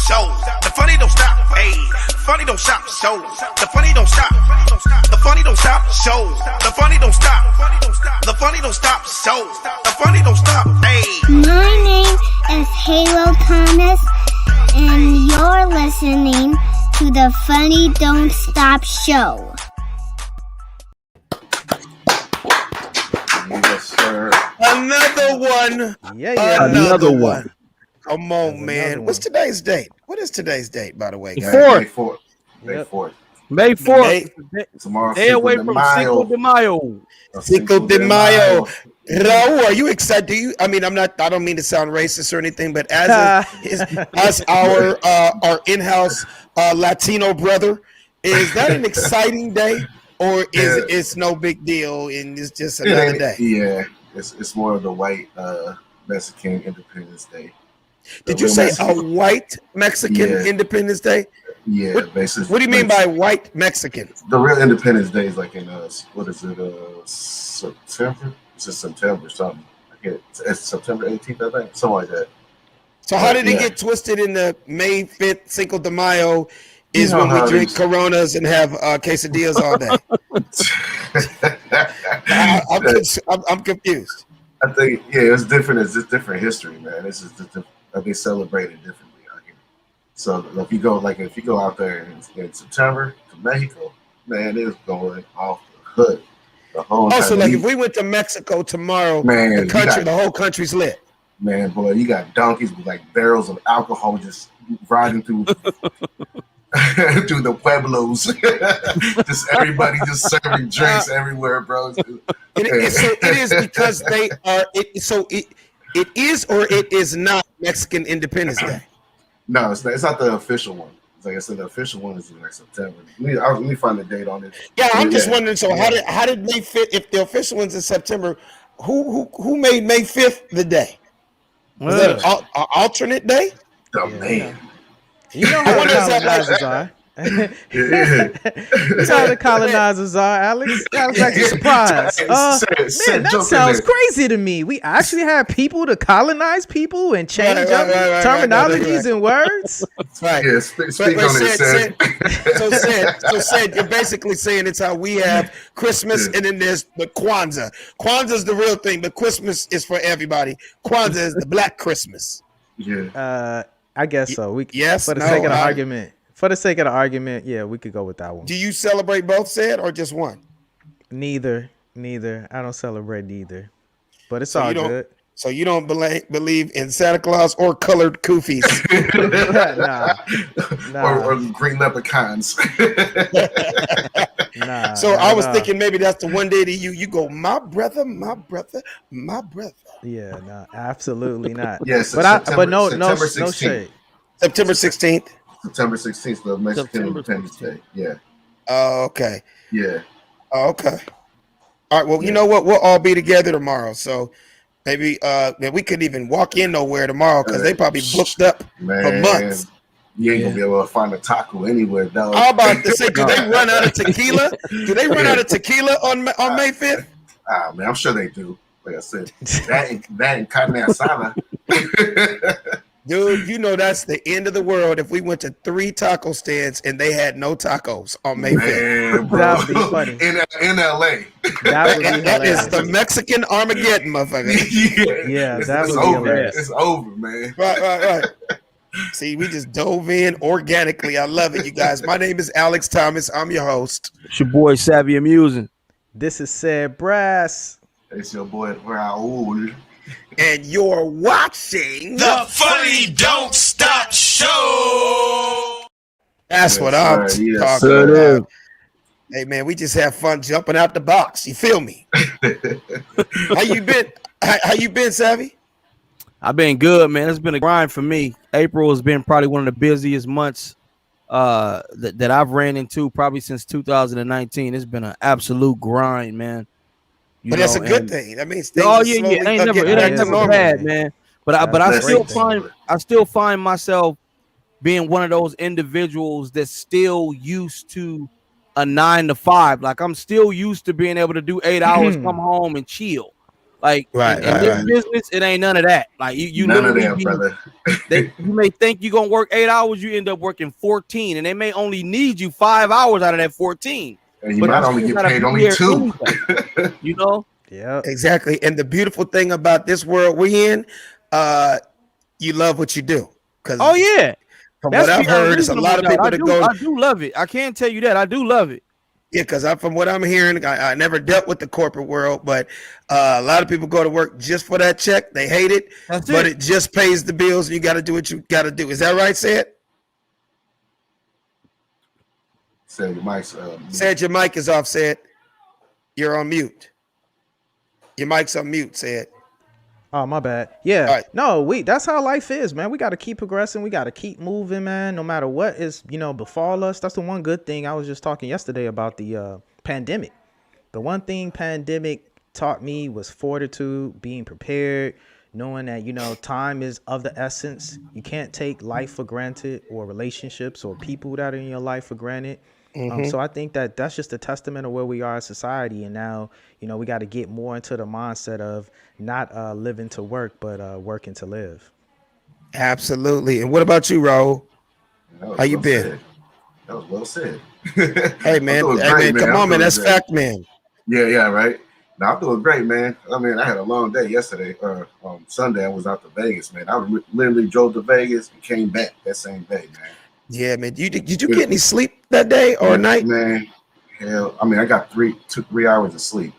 show. The funny don't stop. Hey, funny don't stop. Show. The funny don't stop. The funny don't stop. Show. The funny don't stop. The funny don't stop. Show. The funny don't stop. Hey. My name is Halo Thomas, and you're listening to the Funny Don't Stop Show. Yes, sir. Another one. Yeah. Another one. Come on, There's man. What's today's date? What is today's date, by the way, guys? May 4th. May Yep. 4th. May 4th. Tomorrow. Stay away from Cinco de Mayo. Cinco de Mayo. Raul, are you excited? I don't mean to sound racist or anything, but as our in-house Latino brother, is that an exciting day, or is it's no big deal and it's just another day? Yeah, it's more of the white Mexican Independence Day. Did you say a white Mexican Independence Day? Yeah, basically. What do you mean by white Mexican? The real Independence Day is like in what is it? September? It's just September something. It's September 18th, I think, something like that. So how did it get twisted in the May 5th Cinco de Mayo? Is when we drink Coronas and have quesadillas all day. I'm confused. I think it's different. It's just different history, man. It's just they celebrate it differently out here. So if you go out there in September to Mexico, man, it's going off the hood. The whole also, like if we went to Mexico tomorrow, man, the whole country's lit. Man, boy, you got donkeys with like barrels of alcohol just riding through. Through the pueblos, just everybody just serving drinks everywhere, bro. It is because they are. It is or it is not Mexican Independence Day. No, it's not the official one. Like I said, the official one is in like September. Let me find the date on it. Yeah, I'm just wondering. So how did May 5th? If the official one's in September, who made May 5th the day? Was that an alternate day? The man. You know how the colonizers are. That's how the colonizers are, Alex. That was like a surprise. Man, that sounds crazy to me. We actually had people to colonize people and change up terminologies and words. Right. Yeah, speak on it, So said, you're basically saying it's how we have Christmas and then there's the Kwanzaa. Kwanzaa's the real thing, but Christmas is for everybody. Kwanzaa is the Black Christmas. Yeah. I guess so. For the sake of the argument, yeah, we could go with that one. Do you celebrate both, said, or just one? Neither. I don't celebrate neither. But it's all good. So you don't believe in Santa Claus or colored koofies? Nah. Or green leprechauns. Nah. So I was thinking maybe that's the one day that you go, my brother, my brother, my brother. Yeah, no, absolutely not. Yes, but no shade. September 16th. September 16th, the Mexican Independence Day. Yeah. Oh, okay. Yeah. Oh, okay. All right. Well, you know what? We'll all be together tomorrow. So maybe we couldn't even walk in nowhere tomorrow because they probably booked up for months. You ain't gonna be able to find a taco anywhere, though. How about to say, do they run out of tequila? Do they run out of tequila on May 5th? Man, I'm sure they do. Like I said, that and carne asada. Dude, you know that's the end of the world if we went to 3 taco stands and they had no tacos on May 5th. That would be funny. In LA. That is the Mexican Armageddon, motherfucker. Yeah, that would be hilarious. It's over, man. Right. See, we just dove in organically. I love it, you guys. My name is Alex Thomas. I'm your host. It's your boy, Savvy Amusing. This is Said Brass. It's your boy, Raul. And you're watching The Funny Don't Stop Show. That's what I'm talking about. Hey, man, we just have fun jumping out the box. You feel me? How you been? How you been, Savvy? I've been good, man. It's been a grind for me. April has been probably one of the busiest months that I've ran into probably since 2019. It's been an absolute grind, man. But that's a good thing. That means things it ain't never bad, man. But I still find myself being one of those individuals that's still used to a 9 to 5. Like I'm still used to being able to do 8 hours, come home and chill. Like Right, in this business, it ain't none of that. Like you none of literally that, brother. you may think you're gonna work 8 hours, you end up working 14, and they may only need you 5 hours out of that 14. And you might only get paid only 2. You know? Yeah, exactly. And the beautiful thing about this world we in, you love what you do. Because oh yeah, from what I've heard, there's a lot of people that go. I do love it. I can't tell you that. I do love it. Yeah, because from what I'm hearing, I never dealt with the corporate world, but a lot of people go to work just for that check. They hate it, but it just pays the bills. And you got to do what you got to do. Is that right, Sid? Said your mic's Sid, your mic is off. Sid, you're on mute. Your mic's on mute. Sid. Oh, my bad. Yeah. Right. No, that's how life is, man. We got to keep progressing. We got to keep moving, man, no matter what is, befall us. That's the one good thing. I was just talking yesterday about the pandemic. The one thing pandemic taught me was fortitude, being prepared, knowing that, time is of the essence. You can't take life for granted, or relationships or people that are in your life for granted. So I think that's just a testament of where we are as society. And now, we got to get more into the mindset of not living to work, but working to live. Absolutely. And what about you, Raul? How you been? Said. That was well said. Hey, man. Come on, man. That's fact, man. Yeah, right. No, I'm doing great, man. I mean, I had a long day yesterday. Sunday, I was out to Vegas, man. I literally drove to Vegas and came back that same day, man. Yeah, man. Did you get any sleep that day or night? Man, hell, I mean, I got 3 hours of sleep.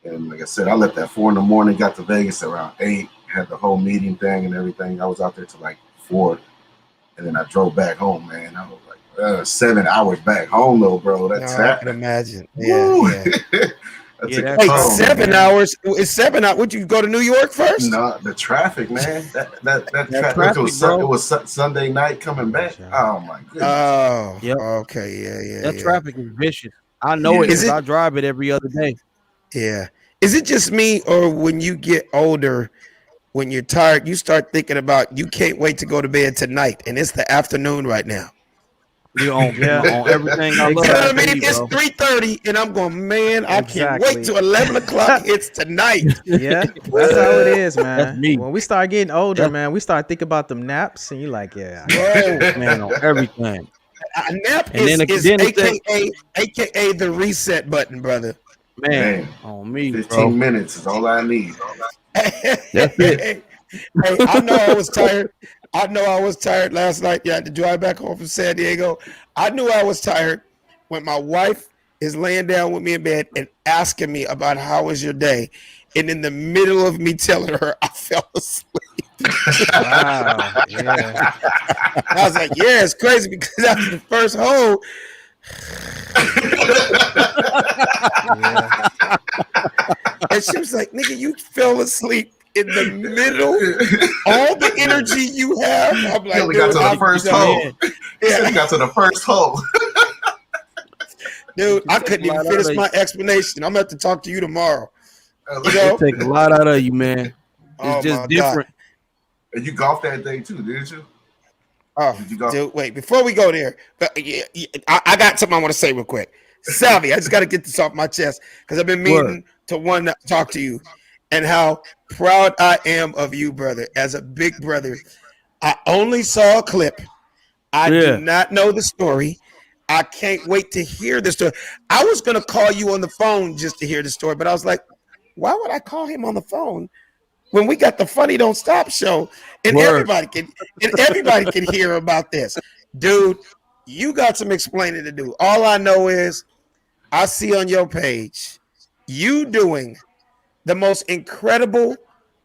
And like I said, I left at 4 a.m, got to Vegas around 8, had the whole meeting thing and everything. I was out there till like 4. And then I drove back home, man. I was like 7 hours back home, though, bro. That's I can imagine. Yeah. Wait, home, 7 man. hours? It's 7 hours. Would you go to New York first? No, the traffic, man. That traffic, it was Sunday night coming back. Oh my goodness. Oh, yep. Okay, yeah. That traffic is vicious. I know it because I drive it every other day. Yeah. Is it just me, or when you get older, when you're tired, you start thinking about you can't wait to go to bed tonight, and it's the afternoon right now? You're on everything I love. You know what I mean? It's 3:30, and I'm going, man, I can't wait till 11 o'clock. It's tonight. Yeah, that's how it is, man. That's me. When we start getting older, man, we start thinking about them naps, and you're like, yeah. Whoa, man, on everything. A nap And is then AKA the reset button, brother. Man, on me, 15 minutes is all I need. That's it. Hey, I know I was tired. I know I was tired last night. Yeah, I had to drive back home from San Diego. I knew I was tired when my wife is laying down with me in bed and asking me about how was your day. And in the middle of me telling her, I fell asleep. Wow. Yeah. I was like, yeah, it's crazy because after the first hole, and she was like, nigga, you fell asleep in the middle. All the energy you have. I'm like, we got to the first hole. Yeah, we got to the first hole. Dude, I couldn't even finish my explanation. I'm gonna have to talk to you tomorrow. You It know? take a lot out of you, man. It's just different. And you golfed that day too, didn't you? Oh, dude, wait, before we go there, I got something I want to say real quick. Salvi, I just got to get this off my chest because I've been meaning to talk to you and how proud I am of you, brother, as a big brother. I only saw a clip. I do not know the story. I can't wait to hear the story. I was going to call you on the phone just to hear the story, but I was like, why would I call him on the phone when we got the Funny Don't Stop show and everybody can hear about this? Dude, you got some explaining to do. All I know is I see on your page you doing the most incredible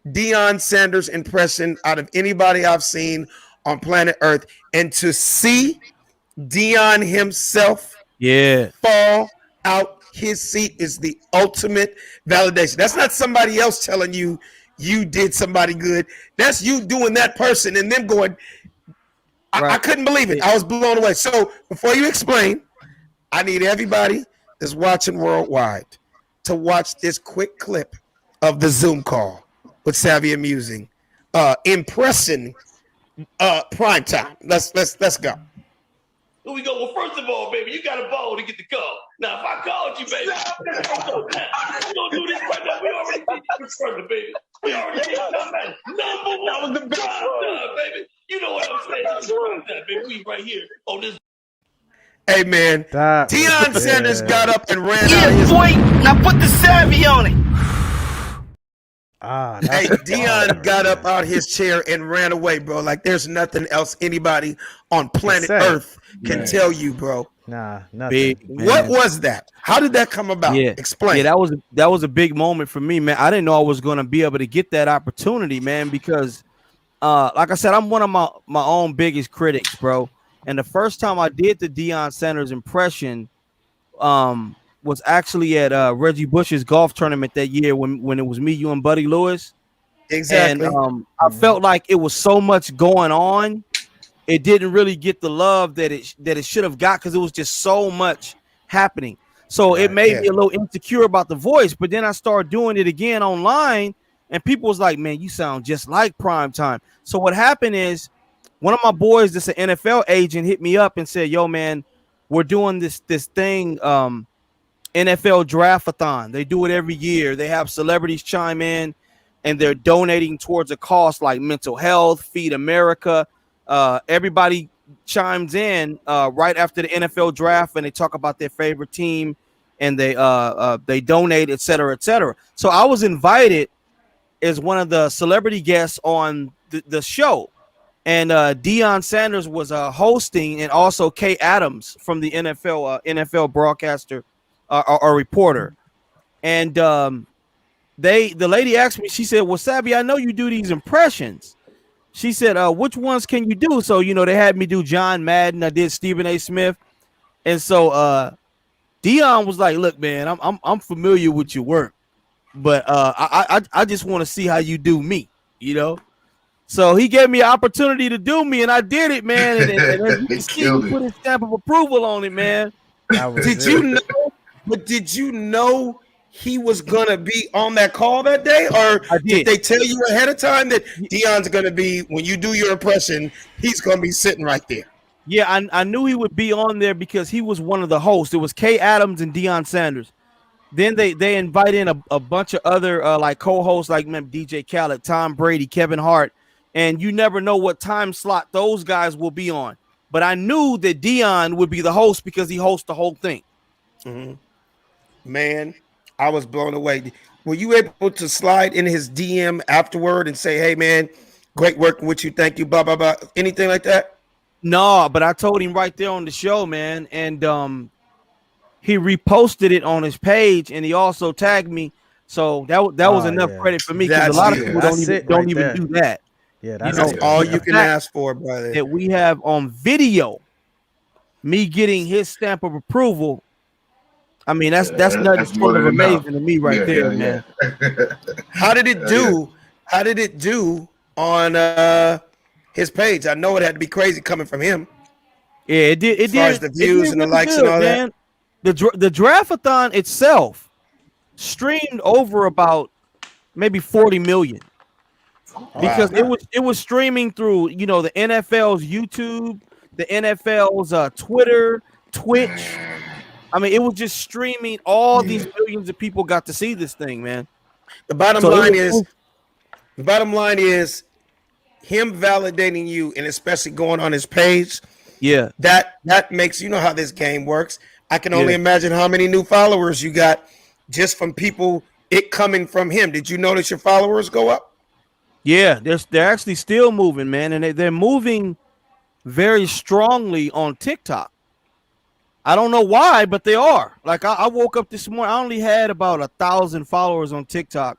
Deion Sanders impression out of anybody I've seen on planet Earth. And to see Deion himself fall out his seat is the ultimate validation. That's not somebody else telling you you did somebody good. That's you doing that person and them going, I couldn't believe it. I was blown away. So before you explain, I need everybody that's watching worldwide to watch this quick clip of the Zoom call with Savvy Amusing, impressing Primetime. Let's go. Here we go. Well, first of all, baby, you got a ball to get the call. Now, if I called you, baby, we're going to do this right now. We already did this first, baby. We already did number one. That was the best one, baby. You know what I'm saying? That's right, baby. We right here on this. Hey, man. Deion Sanders got up and ran out. Yeah, boy. Now put the savvy on it. Hey, Deion got up out his chair and ran away, bro. Like there's nothing else anybody on planet Earth can tell you, bro. Nah, nothing. Big, what was that? How did that come about? Yeah, explain. Yeah, that was a big moment for me, man. I didn't know I was gonna be able to get that opportunity, man, because like I said, I'm one of my own biggest critics, bro. And the first time I did the Deion Sanders impression, was actually at Reggie Bush's golf tournament that year when it was me, you, and Buddy Lewis. Exactly. And I felt like it was so much going on. It didn't really get the love that it should have got because it was just so much happening. So it made me a little insecure about the voice. But then I started doing it again online, and people was like, "Man, you sound just like Primetime." So what happened is one of my boys, that's an NFL agent, hit me up and said, "Yo, man, we're doing this thing." NFL Draftathon. They do it every year. They have celebrities chime in and they're donating towards a cause like mental health, Feed America. Everybody chimes in right after the NFL draft and they talk about their favorite team and they donate, et cetera, et cetera. So I was invited as one of the celebrity guests on the show. And Deion Sanders was hosting, and also Kay Adams from the NFL broadcaster or reporter. And the lady asked me, she said, "Well, Savvy, I know you do these impressions." She said, "Which ones can you do?" So, they had me do John Madden. I did Stephen A. Smith. And so Deion was like, "Look, man, I'm familiar with your work, but I just want to see how you do me, So he gave me an opportunity to do me, and I did it, man. And as you can see, he put his stamp of approval on it, man. Did you know he was gonna be on that call that day, or did they tell you ahead of time that Deion's gonna be, when you do your impression, he's gonna be sitting right there? Yeah, I knew he would be on there because he was one of the hosts. It was Kay Adams and Deion Sanders. Then they invite in a bunch of other like co-hosts, like DJ Khaled, Tom Brady, Kevin Hart, and you never know what time slot those guys will be on. But I knew that Deion would be the host because he hosts the whole thing. Mm-hmm. Man, I was blown away. Were you able to slide in his DM afterward and say, "Hey, man, great working with you. Thank you, blah, blah, blah," anything like that? No, but I told him right there on the show, man. And he reposted it on his page, and he also tagged me. So that was enough credit for me, because a lot of people don't even do that. Yeah, that's all you can ask for, brother. That we have on video, me getting his stamp of approval. I mean, that's nothing short of amazing to me right there, man. How did it do? How did it do on his page? I know it had to be crazy coming from him. Yeah, it did. It did. The views and the likes and all that. The Draftathon itself streamed over about maybe 40 million. Because it was streaming through, the NFL's YouTube, the NFL's Twitter, Twitch. I mean, it was just streaming. All these millions of people got to see this thing, man. The bottom line is him validating you, and especially going on his page. Yeah, that makes, how this game works. I can only imagine how many new followers you got just from people coming from him. Did you notice your followers go up? Yeah, they're actually still moving, man, and they're moving very strongly on TikTok. I don't know why, but they are. Like I woke up this morning, I only had about 1,000 followers on TikTok.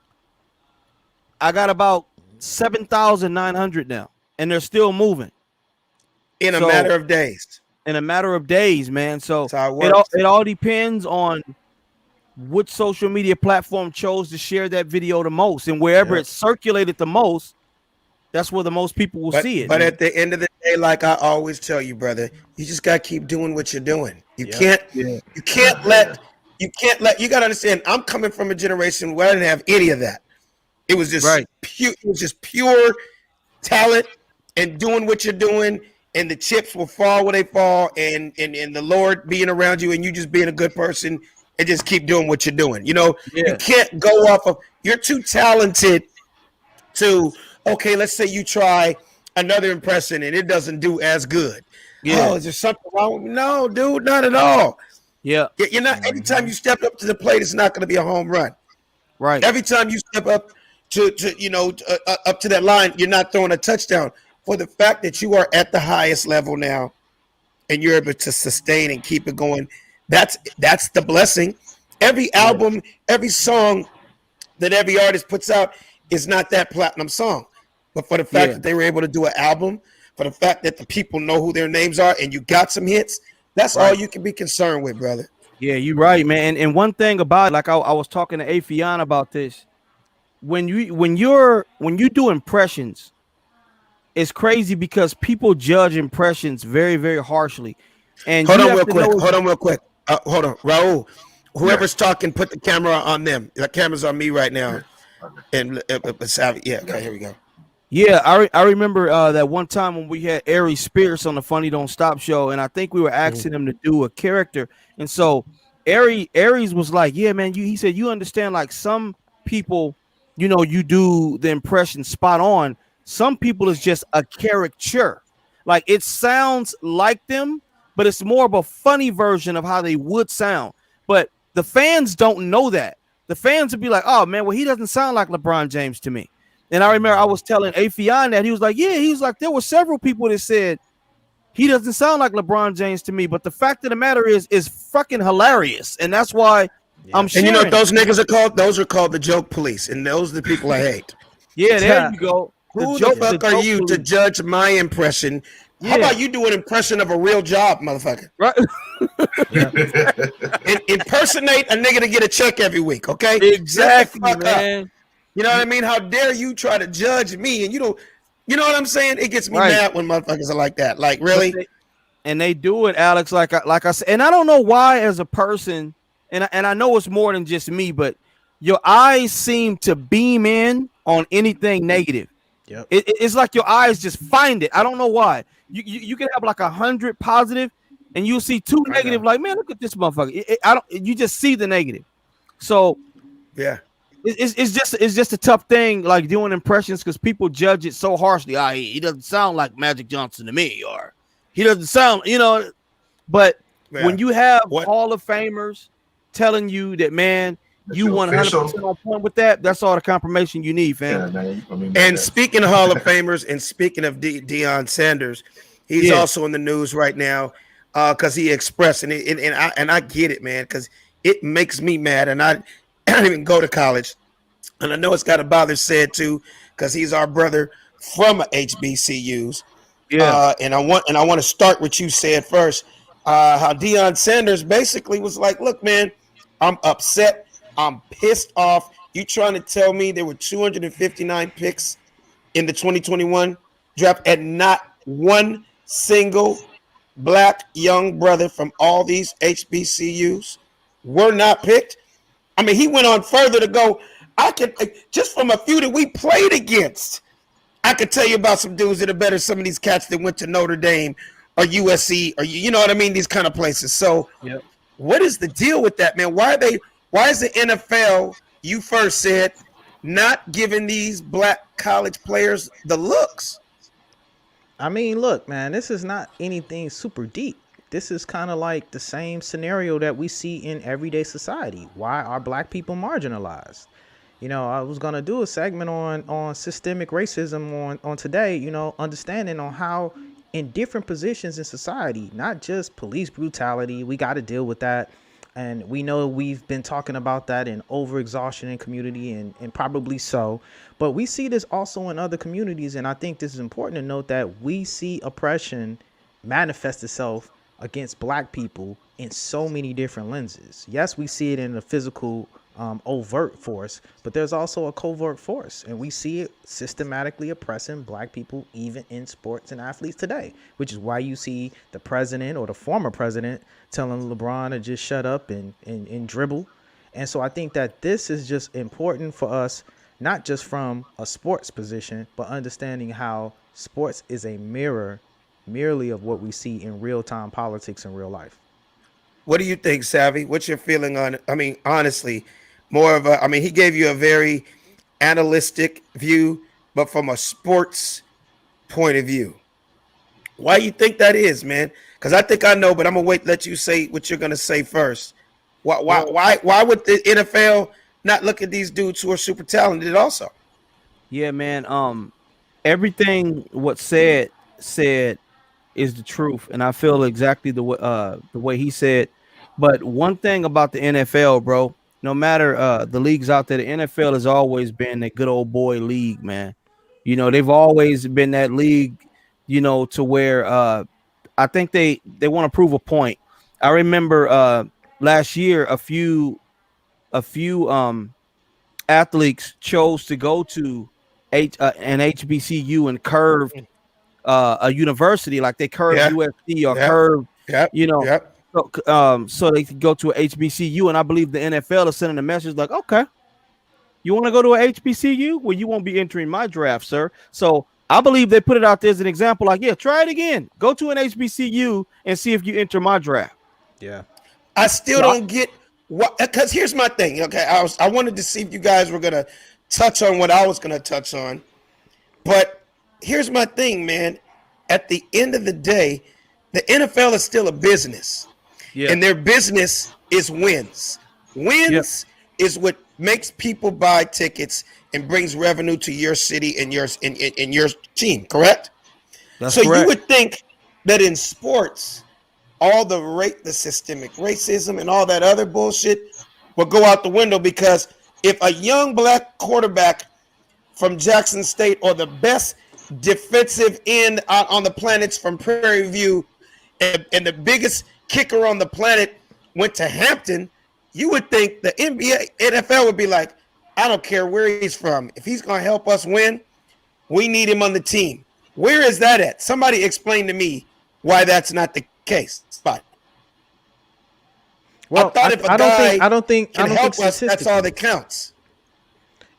I got about 7,900 now, and they're still moving in a matter of days. In a matter of days, man. So it all depends on which social media platform chose to share that video the most, and wherever it circulated the most, that's where the most people will see it. But at the end of the day, like I always tell you, brother, you just gotta keep doing what you're doing. You can't let you gotta understand. I'm coming from a generation where I didn't have any of that. It was just pure. It was just pure talent and doing what you're doing and the chips will fall where they fall, and the Lord being around you, and you just being a good person and just keep doing what you're doing. You know, you can't go off of, you're too talented to, okay, let's say you try another impression and it doesn't do as good. Oh, is there something wrong with me? No, dude, not at all. Yeah. You're not, anytime you step up to the plate, it's not going to be a home run. Right. Every time you step up to up to that line, you're not throwing a touchdown. For the fact that you are at the highest level now and you're able to sustain and keep it going, that's the blessing. Every album, every song that every artist puts out is not that platinum song. But for the fact that they were able to do an album, for the fact that the people know who their names are and you got some hits, that's all you can be concerned with, brother. Yeah, you're right, man. And one thing about it, like I was talking to Afion about this, when you do impressions, it's crazy because people judge impressions very, very harshly. And hold on real quick. Hold on, Raul. Whoever's talking, put the camera on them. The camera's on me right now. And okay, here we go. Yeah, I remember that one time when we had Aries Spears on the Funny Don't Stop show, and I think we were asking him to do a character. And so Aries was like, yeah, man, he said, you understand, like some people, you do the impression spot on. Some people is just a caricature. Like it sounds like them, but it's more of a funny version of how they would sound. But the fans don't know that. The fans would be like, oh man, well, he doesn't sound like LeBron James to me. And I remember I was telling Afion that he was like, there were several people that said he doesn't sound like LeBron James to me. But the fact of the matter is fucking hilarious. And that's why I'm sharing. And you know what those niggas are called? Those are called the joke police. And those are the people I hate. Yeah, there you go. Who the fuck are you to judge my impression? How about you do an impression of a real job, motherfucker? Right. Impersonate a nigga to get a check every week, okay? Exactly, man. You know what I mean? How dare you try to judge me? And you know what I'm saying? It gets me mad when motherfuckers are like that. Like, really? And they do it, Alex, like I said. And I don't know why as a person, and I know it's more than just me, but your eyes seem to beam in on anything negative. Yep. It's like your eyes just find it. I don't know why. You can have like 100 positive, and you'll see 2 negative. Like, man, look at this motherfucker. You just see the negative. So yeah, it's just a tough thing, like doing impressions, because people judge it so harshly. He doesn't sound like Magic Johnson to me, or he doesn't sound, But when you have Hall of Famers telling you that, man, you 100% on point with that, that's all the confirmation you need, fam. Yeah, and speaking of Hall of Famers, and speaking of Deion Sanders, he's also in the news right now because he expressed, and I get it, man, because it makes me mad, and I don't even go to college, and I know it's got to bother Said too, because he's our brother from HBCUs. Yeah, and I want to start with you, Said, first. How Deion Sanders basically was like, look, man, I'm upset. I'm pissed off. You trying to tell me there were 259 picks in the 2021 draft and not one single black young brother from all these HBCUs were not picked? I mean, he went on further to go, I can, just from a few that we played against, I could tell you about some dudes that are better, some of these cats that went to Notre Dame or USC or, you know what I mean, these kind of places. So what is the deal with that, man? Why is the NFL, you first said, not giving these black college players the looks? I mean, look, man, this is not anything super deep. This is kind of like the same scenario that we see in everyday society. Why are black people marginalized? I was going to do a segment on systemic racism on today, understanding on how in different positions in society, not just police brutality, we got to deal with that. And we know we've been talking about that in overexhaustion in community and probably so. But we see this also in other communities. And I think this is important to note that we see oppression manifest itself against black people in so many different lenses. Yes, we see it in a physical overt force, but there's also a covert force. And we see it systematically oppressing black people even in sports and athletes today, which is why you see the president or the former president telling LeBron to just shut up and dribble. And so I think that this is just important for us, not just from a sports position, but understanding how sports is a mirror merely of what we see in real-time politics in real life. What do you think, Savvy? What's your feeling on it? I mean, honestly, more of a, I mean, he gave you a very analytic view, but from a sports point of view. Why you think that is, man? Because I think I know, but I'm gonna let you say what you're gonna say first. Why would the NFL not look at these dudes who are super talented also? Yeah, man. Everything what said is the truth, and I feel exactly the way he said. But one thing about the NFL, bro, no matter the leagues out there, the NFL has always been a good old boy league, man. You know, they've always been that league, you know, to where I think they want to prove a point. I remember last year a few athletes chose to go to an HBCU and curve a university, like they curved USC or curved, you know, so they could go to a HBCU. And I believe the NFL is sending a message like, okay, you want to go to a HBCU? Well, you won't be entering my draft, sir. So I believe they put it out there as an example, like, yeah, try it again. Go to an HBCU and see if you enter my draft. Yeah. I still don't get what, because here's my thing. Okay, I wanted to see if you guys were gonna touch on what I was gonna touch on, but here's my thing, man. At the end of the day, the NFL is still a business, and their business is wins. Wins is what makes people buy tickets and brings revenue to your city and your team. Correct? That's so correct. You would think that in sports, all the systemic racism and all that other bullshit will go out the window, because if a young black quarterback from Jackson State or the best defensive end on the planets from Prairie View and the biggest kicker on the planet went to Hampton, you would think the NFL would be like, I don't care where he's from. If he's going to help us win, we need him on the team. Where is that at? Somebody explain to me why that's not the case. But well, I don't think that's all that counts.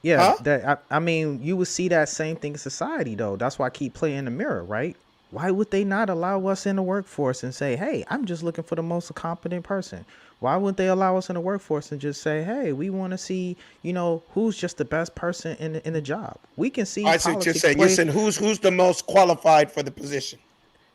Yeah, I mean, you would see that same thing in society, though. That's why I keep playing the mirror, right? Why would they not allow us in the workforce and say, hey, I'm just looking for the most competent person? Why wouldn't they allow us in the workforce and just say, hey, we want to see, you know, who's just the best person in the job? We can see. I see what you're saying. You're saying who's the most qualified for the position.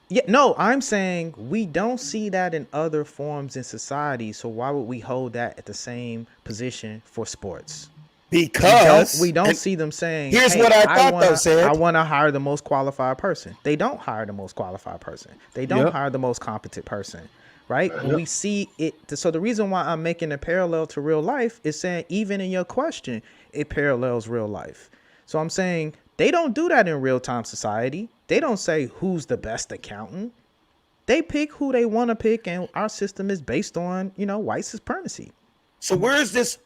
Yeah, no, I'm saying we don't see that in other forms in society. So why would we hold that at the same position for sports? Because we don't see them saying, here's hey, what I thought though, Sid. I want to hire the most qualified person. They don't hire the most qualified person. They don't hire the most competent person, right? We see it. So the reason why I'm making a parallel to real life is saying, even in your question, it parallels real life. So I'm saying they don't do that in real-time society. They don't say who's the best accountant. They pick who they want to pick, and our system is based on, you know, white supremacy. So where's this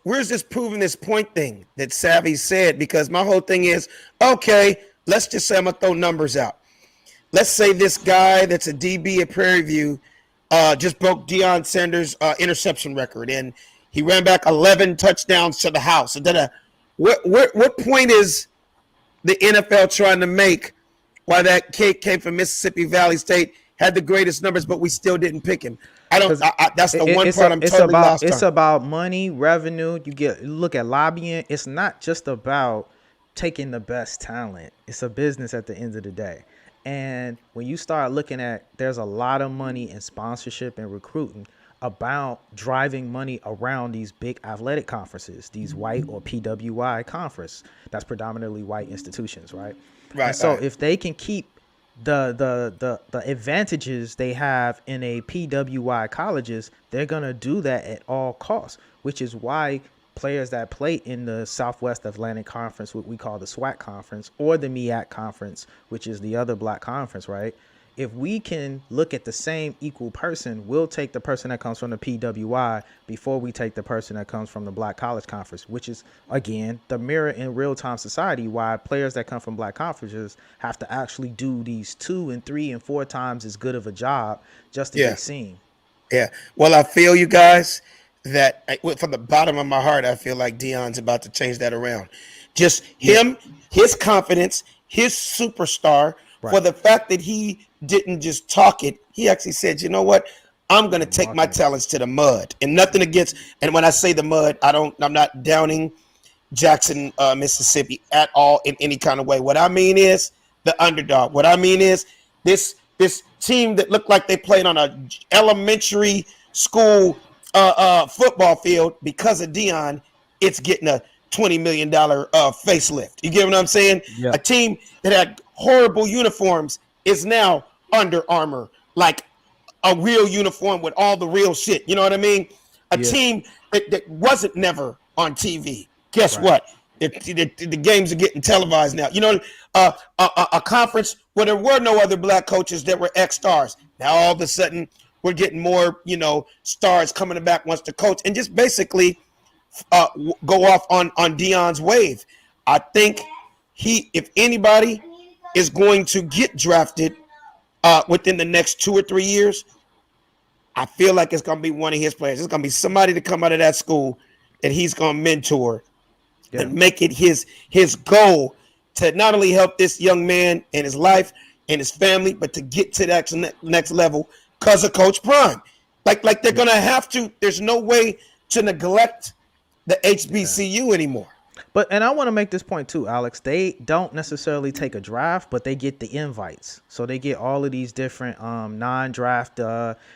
proving this point thing that Savvy said? Because my whole thing is, okay, let's just say I'm gonna throw numbers out. Let's say this guy that's a DB at Prairie View just broke Deion Sanders' interception record, and he ran back 11 touchdowns to the house. What point is the NFL trying to make? Why that kid came from Mississippi Valley State, had the greatest numbers, but we still didn't pick him? That's the one part I'm totally lost on. It's about money, revenue. You look at lobbying. It's not just about taking the best talent. It's a business at the end of the day. And when you start looking at, there's a lot of money in sponsorship and recruiting about driving money around these big athletic conferences, these white or PWI conference. That's predominantly white institutions, right? Right. And so if they can keep the advantages they have in a PWI colleges, they're gonna do that at all costs, which is why players that play in the Southwest Atlantic Conference, what we call the SWAC conference, or the MEAC conference, which is the other black conference, right? If we can look at the same equal person, we'll take the person that comes from the PWI before we take the person that comes from the black college conference, which is, again, the mirror in real-time society, why players that come from black conferences have to actually do these 2 and 3 and 4 times as good of a job just to get seen. Yeah. Well, I feel you guys that from the bottom of my heart, I feel like Deion's about to change that around. Just him, his confidence, his superstar, for the fact that he didn't just talk it. He actually said, you know what? I'm going to take my talents to the mud. And nothing against, and when I say the mud, I'm not downing Jackson, Mississippi at all in any kind of way. What I mean is the underdog. What I mean is this team that looked like they played on a elementary school football field, because of Deion, it's getting a $20 million facelift. You get what I'm saying? Yeah. A team that had horrible uniforms is now Under Armour, like a real uniform with all the real shit. You know what I mean? A team that wasn't never on TV. Guess what? The games are getting televised now. You know, a conference where there were no other black coaches that were ex-stars. Now all of a sudden we're getting more, stars coming back wants to coach and just basically go off on Deion's wave. I think if anybody is going to get drafted within the next 2 or 3 years, I feel like it's going to be one of his players. It's going to be somebody to come out of that school that he's going to mentor and make it his goal to not only help this young man in his life and his family, but to get to that next level because of Coach Prime. Like they're going to have to. There's no way to neglect the HBCU anymore. And I want to make this point too, Alex. They don't necessarily take a draft, but they get the invites. So they get all of these different non-draft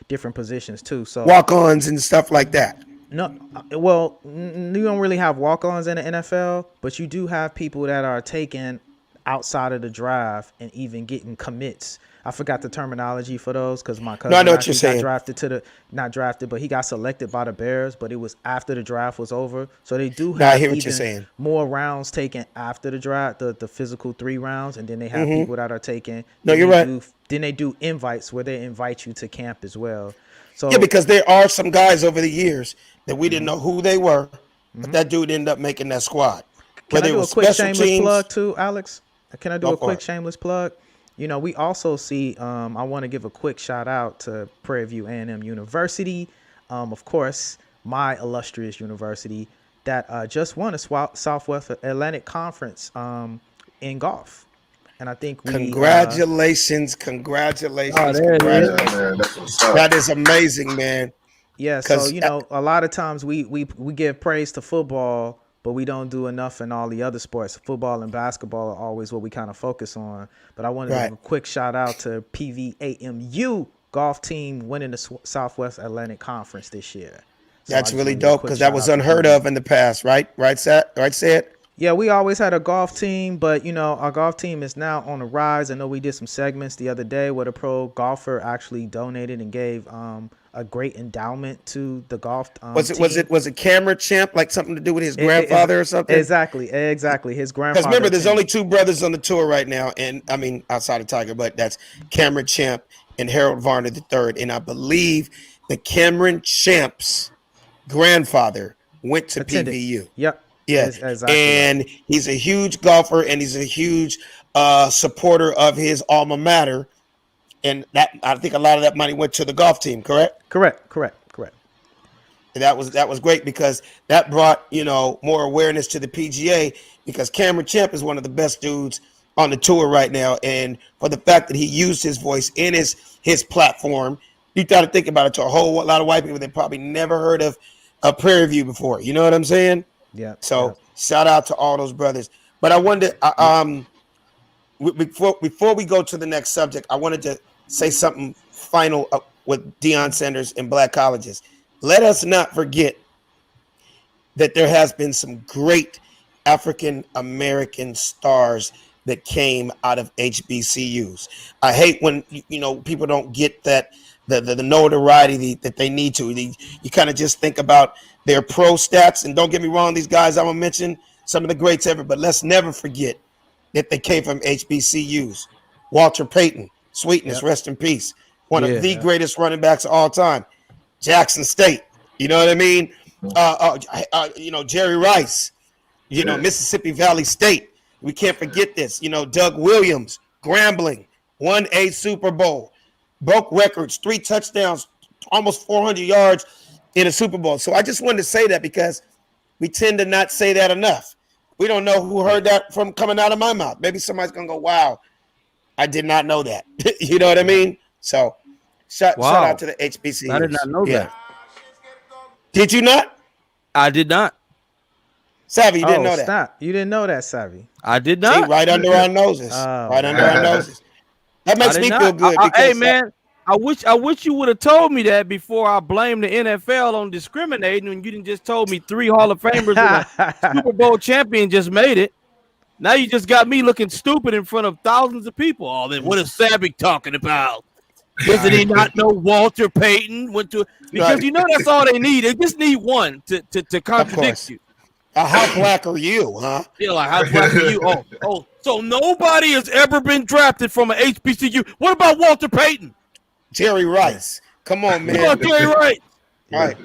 different positions too. So walk-ons and stuff like that. No, well, you don't really have walk-ons in the NFL, but you do have people that are taken outside of the draft and even getting commits. I forgot the terminology for those because my cousin got drafted not drafted, but he got selected by the Bears, but it was after the draft was over. So they do have more rounds taken after the draft, the physical 3 rounds, and then they have people that are taken. No, you're right. Then they do invites where they invite you to camp as well. So yeah, because there are some guys over the years that we didn't know who they were, but that dude ended up making that squad. Can I do a quick shameless plug too, Alex? Can I do a quick shameless plug? We also see, I want to give a quick shout out to Prairie View A&M University. Of course, my illustrious university that just won a Southwest Atlantic Conference in golf. And I think congratulations. Oh, that is amazing, man. Yeah. So, a lot of times we give praise to football, but we don't do enough in all the other sports. Football and basketball are always what we kind of focus on. But I want to give a quick shout out to PVAMU golf team winning the Southwest Atlantic Conference this year. So that's really dope because that was unheard of in the past, right? Right, Sid? Yeah, we always had a golf team, but our golf team is now on the rise. I know we did some segments the other day where the pro golfer actually donated and gave a great endowment to the golf team. Was it Cameron Champ, like something to do with his grandfather or something? Exactly. His grandfather. Because remember, there's only 2 brothers on the tour right now, and I mean outside of Tiger, but that's Cameron Champ and Harold Varner III, and I believe the Cameron Champ's grandfather went to PVU. Yep. Yeah, exactly. And he's a huge golfer, and he's a huge supporter of his alma mater. And that, I think a lot of that money went to the golf team, correct? Correct. And that was great because that brought, more awareness to the PGA because Cameron Champ is one of the best dudes on the tour right now. And for the fact that he used his voice in his platform, you got to think about it to a whole lot of white people that probably never heard of a Prairie View before. You know what I'm saying? Yeah. So shout out to all those brothers. But I wanted to, before we go to the next subject, I wanted to say something final with Deion Sanders in black colleges. Let us not forget that there has been some great African American stars that came out of HBCUs. I hate when people don't get that the notoriety that they need to. You kind of just think about their pro stats, and don't get me wrong, these guys I'm gonna mention some of the greats ever, but let's never forget that they came from HBCUs. Walter Payton, Sweetness, rest in peace. One of the greatest running backs of all time. Jackson State, you know what I mean? Jerry Rice, Mississippi Valley State. We can't forget this. Doug Williams, Grambling, won a Super Bowl, broke records, 3 touchdowns, almost 400 yards in a Super Bowl. So I just wanted to say that because we tend to not say that enough. We don't know who heard that from coming out of my mouth. Maybe somebody's going to go, wow, I did not know that. You know what I mean? So shout out to the HBCUs. I did not know that. Did you not? I did not. Savvy, you didn't know that. Stop. You didn't know that, Savvy. I did not. See, right under our noses. Right under our noses. That makes me feel good. Hey, man, I wish you would have told me that before I blamed the NFL on discriminating, when you didn't just told me 3 Hall of Famers and a Super Bowl champion just made it. Now you just got me looking stupid in front of thousands of people. Oh, then what is Savvy talking about? Doesn't he not know Walter Payton went to? Because you know that's all they need. They just need one to contradict you. How black are you, huh? Yeah, like how black are you? Oh, so nobody has ever been drafted from an HBCU. What about Walter Payton? Jerry Rice. Come on, man. Come on, Jerry Rice. Right.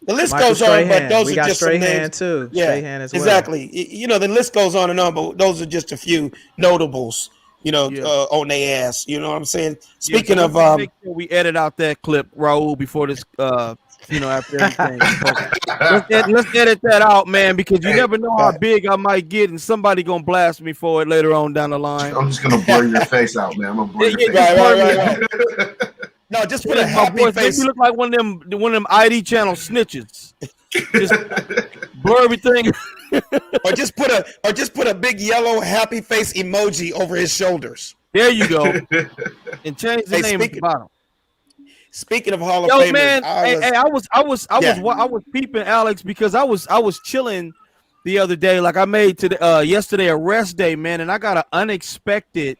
The list goes on, but those are just some names too. Yeah, Strahan as well. Exactly. You know, the list goes on and on, but those are just a few notables. You know, on their ass. You know what I'm saying? Speaking of, make sure we edit out that clip, Raul, before this. After everything. let's edit that out, man, because you never know how big I might get, and somebody gonna blast me for it later on down the line. I'm just gonna blur your face out, man. I'm gonna blur your face out. Right. No, just put a happy face. You look like one of them ID channel snitches. Just blur everything. or just put a big yellow happy face emoji over his shoulders. There you go. And change the name at the bottom. Speaking of Hall of Famers, man, I was peeping Alex because I was chilling the other day. Like I made yesterday a rest day, man, and I got an unexpected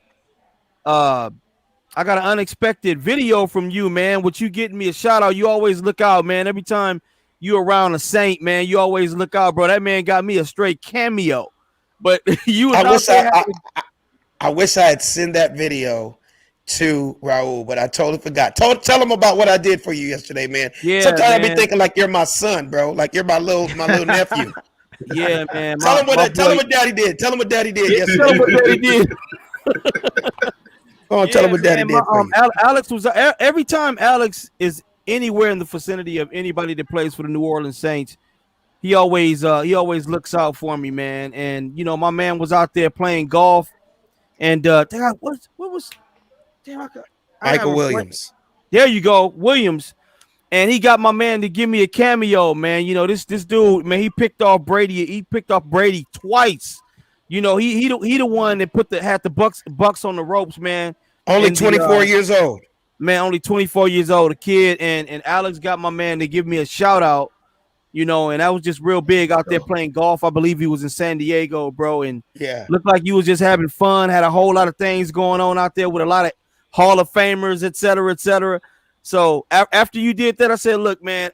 video from you, man. Which you getting me a shout out. You always look out, man. Every time you around a Saint, man, you always look out, bro. That man got me a straight cameo. But I wish I had sent that video to Raul, but I totally forgot. Tell him about what I did for you yesterday, man. Yeah, sometimes I be thinking like you're my son, bro. Like you're my little nephew. Yeah, man. Tell him what Daddy did. Tell him what Daddy did yesterday. Tell him what Daddy did. Tell him what Daddy did. Alex was every time Alex is anywhere in the vicinity of anybody that plays for the New Orleans Saints, he always looks out for me, man. And you know, my man was out there playing golf, and what was. Michael Williams. There you go, Williams. And he got my man to give me a cameo, man. You know, this dude, man, he picked off Brady. He picked off Brady twice. You know, he the one that had the Bucks on the ropes, man. Only 24 years old. Man, only 24 years old, a kid. And Alex got my man to give me a shout out. You know, and that was just real big out there playing golf. I believe he was in San Diego, bro. And looked like you was just having fun, had a whole lot of things going on out there with a lot of Hall of Famers, et cetera, et cetera. So after you did that, I said, look, man,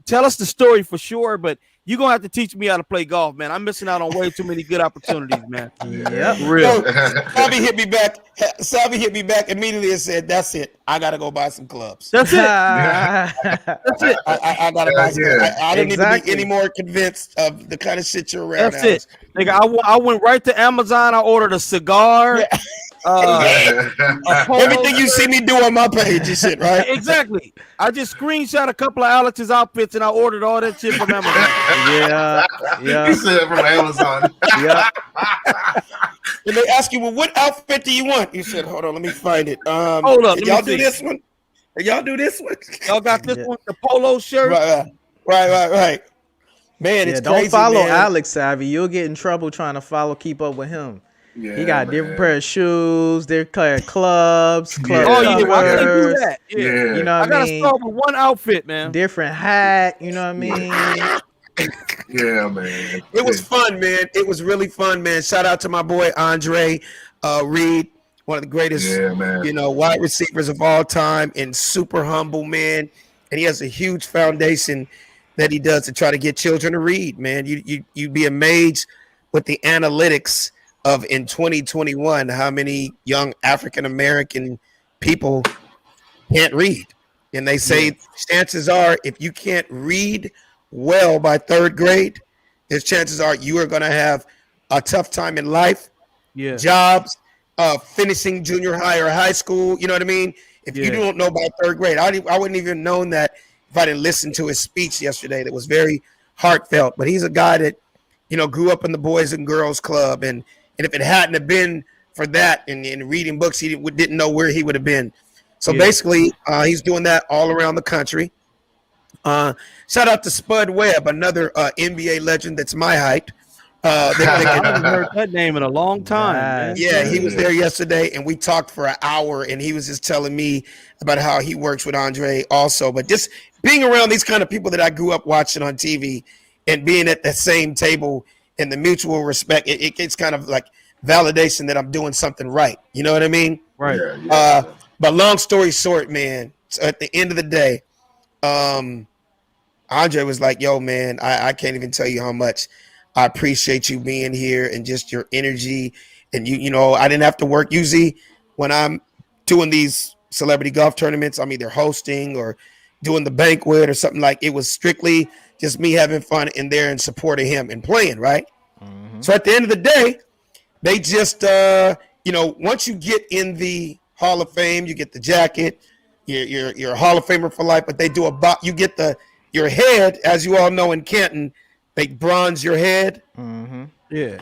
tell us the story for sure, but you're going to have to teach me how to play golf, man. I'm missing out on way too many good opportunities, man. Yep. Real. Savvy hit me back immediately and said, that's it. I got to go buy some clubs. That's it. That's it. I got to buy some clubs. I don't need to be any more convinced of the kind of shit you're around. That's it. Nigga, I went right to Amazon. I ordered a cigar. Yeah. Everything you see me do on my page is shit, right? Exactly. I just screenshot a couple of Alex's outfits and I ordered all that shit from Amazon. Yeah. You said from Amazon. Yeah. And they ask you, well, what outfit do you want? You said, hold on, let me find it. Hold up. Y'all do this one? Y'all do this one? Y'all got this one, the polo shirt? Right. Man, it's don't crazy, follow man. Alex, Savvy. You'll get in trouble trying to keep up with him. Yeah, he got different pair of shoes, different clubs. I can't do that. Yeah. You know what I gotta mean? start with one outfit, man. Different hat, you know what I mean? Yeah, man. It was fun, man. It was really fun, man. Shout out to my boy Andre Reed, one of the greatest, wide receivers of all time, and super humble, man. And he has a huge foundation that he does to try to get children to read, man. You'd be amazed with the analytics of in 2021 how many young African American people can't read. And they say chances are if you can't read well by third grade, there's chances are you are going to have a tough time in life, jobs, finishing junior high or high school. You know what I mean? If you don't know by third grade, I wouldn't even known that if I didn't listen to his speech yesterday. That was very heartfelt. But he's a guy that, grew up in the Boys and Girls Club. And if it hadn't have been for that and reading books, he didn't know where he would have been. So basically, he's doing that all around the country. Shout out to Spud Webb, another NBA legend that's my height. I haven't heard that name in a long time. Man. Yeah, he was there yesterday, and we talked for an hour, and he was just telling me about how he works with Andre also. But just being around these kind of people that I grew up watching on TV and being at the same table and the mutual respect, it's kind of like validation that I'm doing something right. You know what I mean? Right. But long story short, man, so at the end of the day, Andre was like, yo, man, I can't even tell you how much I appreciate you being here and just your energy. And you know, I didn't have to work. Usually when I'm doing these celebrity golf tournaments, I'm either hosting or doing the banquet or something. Like it was strictly just me having fun in there and supporting him and playing, right? Mm-hmm. So at the end of the day, they just, you know, once you get in the Hall of Fame, you get the jacket, you're a Hall of Famer for life, but they do you get your head, as you all know in Canton, they bronze your head. Mm-hmm. Yeah.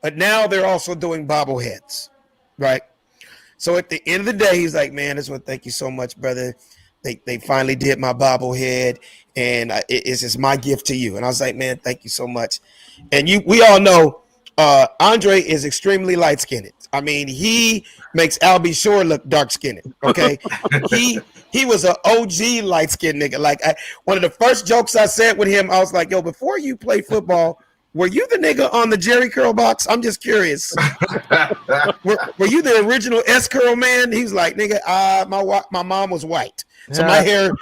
But now they're also doing bobbleheads, right? So at the end of the day, he's like, man, this one, thank you so much, brother. They finally did my bobblehead, and it's just my gift to you. And I was like, man, thank you so much. And we all know Andre is extremely light-skinned. I mean, he makes Albie Shore look dark-skinned, okay? He was an OG light-skinned nigga. Like, one of the first jokes I said with him, I was like, yo, before you play football, were you the nigga on the Jerry Curl box? I'm just curious. were you the original S-Curl man? He's like, nigga, my mom was white. So my hair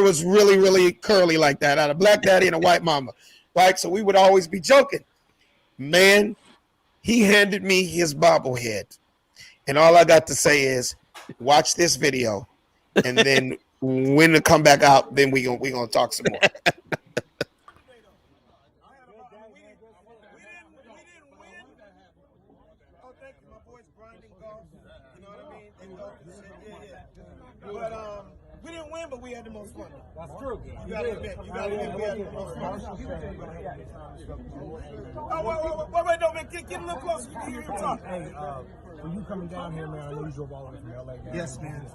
was really, really curly like that. I had a black daddy and a white mama, right? So we would always be joking. Man, he handed me his bobblehead. And all I got to say is, watch this video. And then when it come back out, then we gonna talk some more. We didn't win, but we had the most fun. That's true. You gotta admit, we had the most fun. Oh, wait, no, man, get a little closer. You can hear him talk. Hey, when you coming down here, man, I know you drove all the way from LA, man. Yes, man.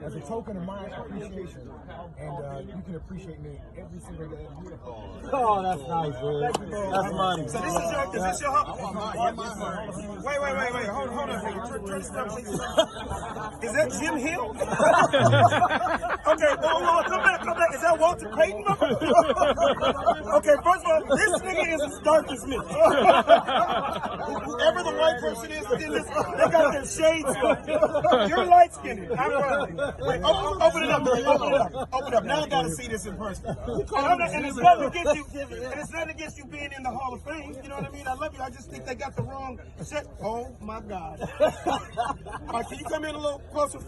As a token of my appreciation, and you can appreciate me every single day of the year. Oh, that's nice, dude. That's money. So is this your hub? Wait. Hold on. Is that Jim Hill? Okay, come back. Is that Walter Payton? Okay, first of all, this nigga is as dark as me. Whoever the white person is, they got their shades on. You're light skinned. I'm brown. Wait, open it up. Now I gotta see this in person. And it's nothing against you being in the Hall of Fame. You know what I mean? I love you. I just think they got the wrong shit. Oh my God. All right, can you come in a little closer?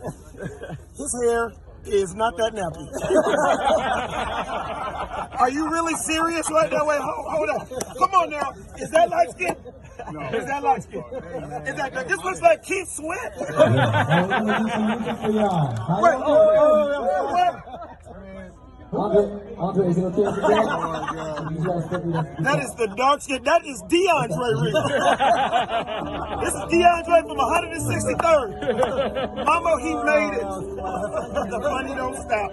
His hair is not that nappy. Are you really serious right now? Wait, hold up. Come on now. Is that light skin? No. Is that light skin? This looks like Keith Sweat. Andre, is it okay? That is the dark skin. That is DeAndre Reed. This is DeAndre from 163rd. Mama, he made it. The funny don't stop.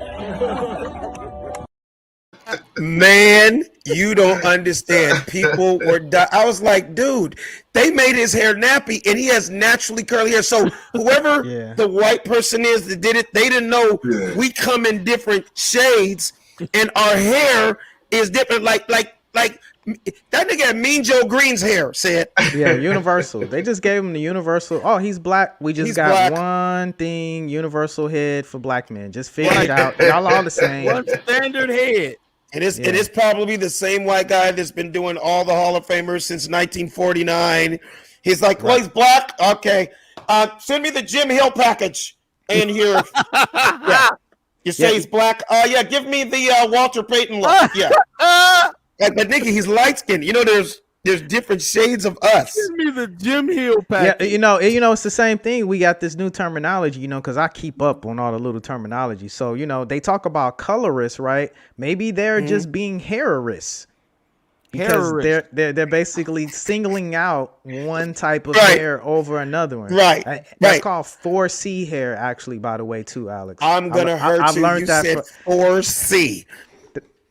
Man, you don't understand. People were I was like, dude, they made his hair nappy and he has naturally curly hair. So whoever the white person is that did it, they didn't know we come in different shades and our hair is different. Like that nigga had Mean Joe Green's hair said. Yeah, universal. They just gave him the universal. Oh, he's black. He's got one thing, universal head for black men. Just figure it out. Y'all all the same. One standard head. It is probably the same white guy that's been doing all the Hall of Famers since 1949. He's like, well, he's black. Okay. Send me the Jim Hill package in here. You say he's black? Yeah, give me the Walter Payton look. Yeah. But nigga, he's light skinned. You know, there's different shades of us. Give me the Jim Hill package. Yeah, you know, it's the same thing. We got this new terminology, you know, because I keep up on all the little terminology. So, you know, they talk about colorists, right? Maybe they're just being hairists. because they're basically singling out one type of hair over another one. Right. That's called 4C hair, actually, by the way, too, Alex. I'm gonna hurt I've you. learned You that said 4C.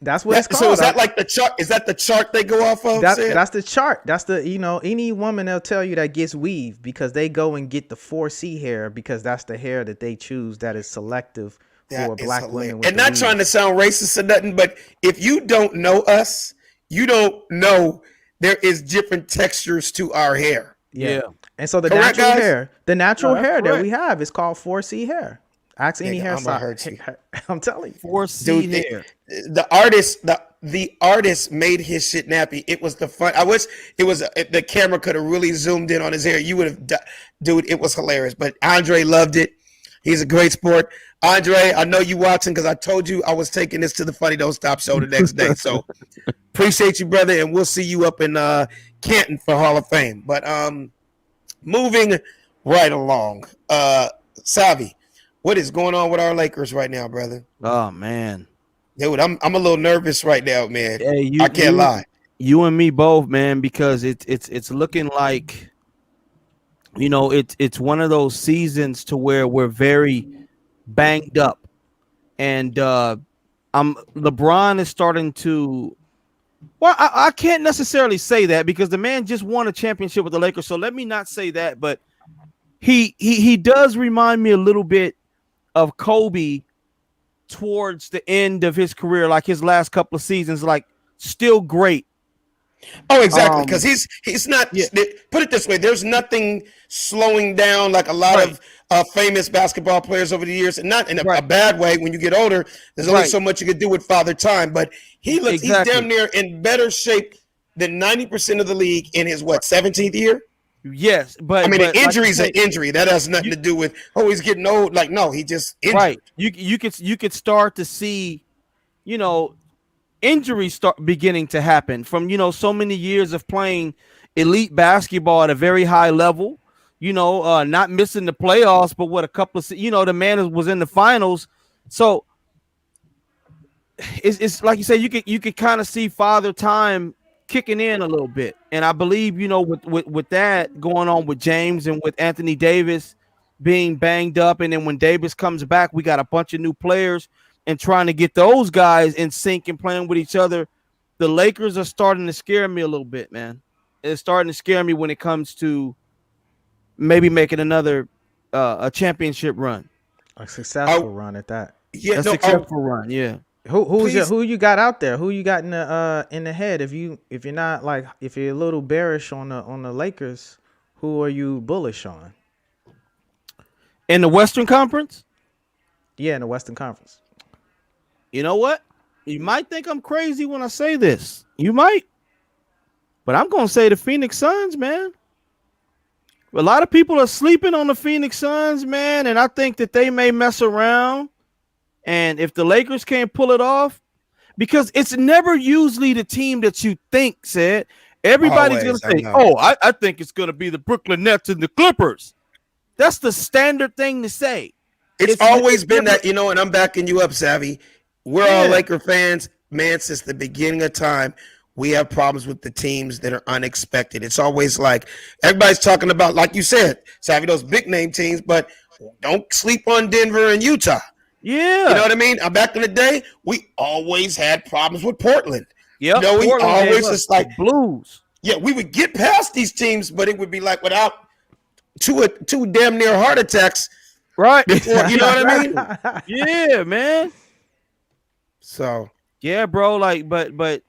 That's what it's called. So is that like the chart? Is that the chart they go off of? That's the chart. That's the, any woman they'll tell you that gets weave, because they go and get the 4C hair, because that's the hair that they choose that is selective for black women. And not trying to sound racist or nothing, but if you don't know us, you don't know there is different textures to our hair. Yeah. And so the natural hair that we have is called 4C hair. Ask any hairstyle. I'm telling you. 4C hair. The artist made his shit nappy. It was the fun. I wish it was the camera could have really zoomed in on his hair. You would have, dude. It was hilarious. But Andre loved it. He's a great sport. Andre, I know you watching because I told you I was taking this to the Funny Don't Stop show the next day. So appreciate you, brother, and we'll see you up in Canton for Hall of Fame. But moving right along, Savi, what is going on with our Lakers right now, brother? Oh man, dude, I'm a little nervous right now, man. Hey, I can't lie. You and me both, man, because it's looking like, it's one of those seasons to where we're very banged up, and LeBron is starting to. Well, I can't necessarily say that because the man just won a championship with the Lakers, so let me not say that. But he does remind me a little bit of Kobe towards the end of his career, like his last couple of seasons, like still great. Oh, exactly. Because he's not. Yeah. Put it this way: there's nothing slowing down like a lot of famous basketball players over the years, and not in a bad way. When you get older, there's only so much you can do with Father Time. But he looks he's damn near in better shape than 90% of the league in his 17th year. Yes, but I mean, an injury is an injury. That has nothing to do with he's getting old. Like, no, he just injured. Right. You could start to see, injuries start beginning to happen from so many years of playing elite basketball at a very high level. Not missing the playoffs, but what a couple of the man was in the finals. So it's like you say, you could kind of see Father Time kicking in a little bit, and I believe with that going on with James and with Anthony Davis being banged up, and then when Davis comes back, we got a bunch of new players and trying to get those guys in sync and playing with each other. The Lakers are starting to scare me a little bit, man. It's starting to scare me when it comes to maybe making another a championship run, a successful run at that. Yeah, a successful run. Yeah. Who you got out there? Who you got in the head? If you're a little bearish on the Lakers, who are you bullish on? In the Western Conference? Yeah, in the Western Conference. You know what? You might think I'm crazy when I say this. You might. But I'm going to say the Phoenix Suns, man. A lot of people are sleeping on the Phoenix Suns, man, and I think that they may mess around. And if the Lakers can't pull it off, because it's never usually the team that you think, said. Everybody's going to say, I think it's going to be the Brooklyn Nets and the Clippers. That's the standard thing to say. It's always been that, and I'm backing you up, Savvy. We're all Laker fans, man, since the beginning of time. We have problems with the teams that are unexpected. It's always like everybody's talking about, like you said, Savvy, those big name teams, but don't sleep on Denver and Utah. Yeah. You know what I mean? Back in the day, we always had problems with Portland. Yeah. We always just like Blues. Yeah, we would get past these teams, but it would be like without two damn near heart attacks. Right. Before, you know what I mean? Yeah, man. So yeah, bro. But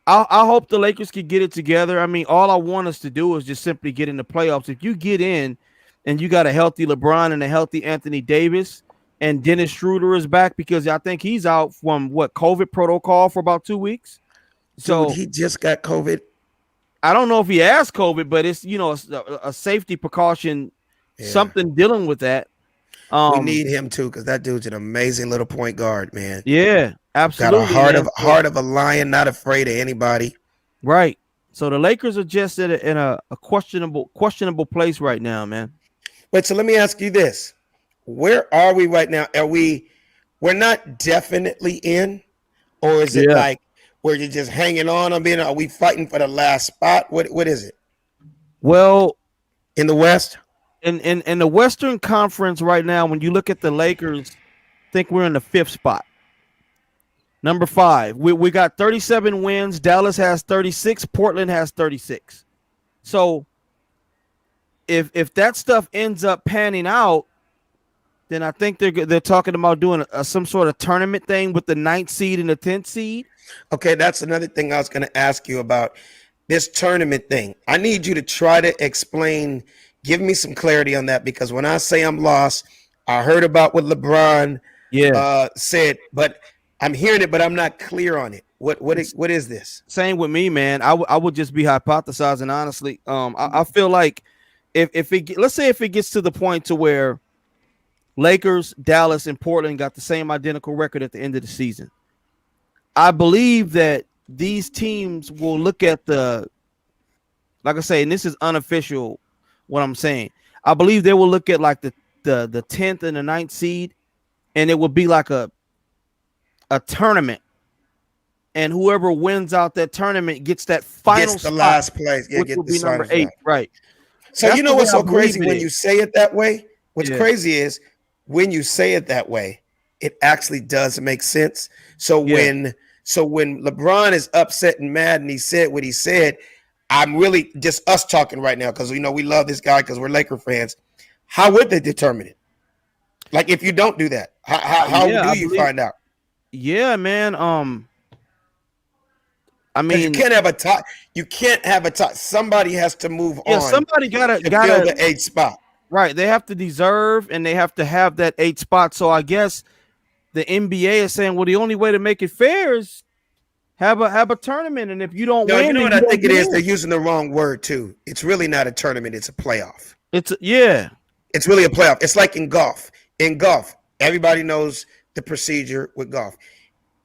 I hope the Lakers can get it together. I mean, all I want us to do is just simply get in the playoffs. If you get in and you got a healthy LeBron and a healthy Anthony Davis, and Dennis Schroeder is back because I think he's out from COVID protocol for about 2 weeks. So dude, he just got COVID. I don't know if he has COVID, but it's a safety precaution, something dealing with that. We need him too because that dude's an amazing little point guard, man. Yeah, absolutely. Got a heart of a lion, not afraid of anybody. Right. So the Lakers are just in a questionable place right now, man. Wait, so let me ask you this: where are we right now? We're not definitely in, or is it like where you're just hanging on? I mean, are we fighting for the last spot? What is it Well, in the West? In the Western Conference right now, when you look at the Lakers, I think we're in the 5th spot. Number 5. We got 37 wins. Dallas has 36. Portland has 36. So if that stuff ends up panning out, then I think they're talking about doing some sort of tournament thing with the 9th seed and the 10th seed. Okay, that's another thing I was going to ask you about, this tournament thing. I need you to try to explain, give me some clarity on that, because when I say I'm lost, I heard about what LeBron said, but I'm hearing it, but I'm not clear on it. What is this? Same with me, man. I would just be hypothesizing, honestly. I feel like let's say if it gets to the point to where Lakers, Dallas, and Portland got the same identical record at the end of the season, I believe that these teams will look at like I say, and this is unofficial what I'm saying, I believe they will look at like the 10th and the 9th seed, and it will be like a tournament, and whoever wins out that tournament gets that final gets the last place. Yeah, which will be number 8, right? So That's you know what's so crazy when is. you say it that way? What's crazy is when you say it that way, it actually does make sense. So when LeBron is upset and mad and he said what he said, I'm really just us talking right now because we love this guy because we're Laker fans. How would they determine it? Like if you don't do that, how do you find out? Yeah, man. I mean, you can't have a tie. You can't have a tie. Somebody has to move on. Somebody gotta fill the 8th spot. Right. They have to deserve and they have to have that 8th spot. So I guess the NBA is saying, well, the only way to make it fair is have a tournament. And if you don't win, you know what I think it is? They're using the wrong word too. It's really not a tournament. It's a playoff. It's really a playoff. It's like in golf. In golf, everybody knows the procedure with golf.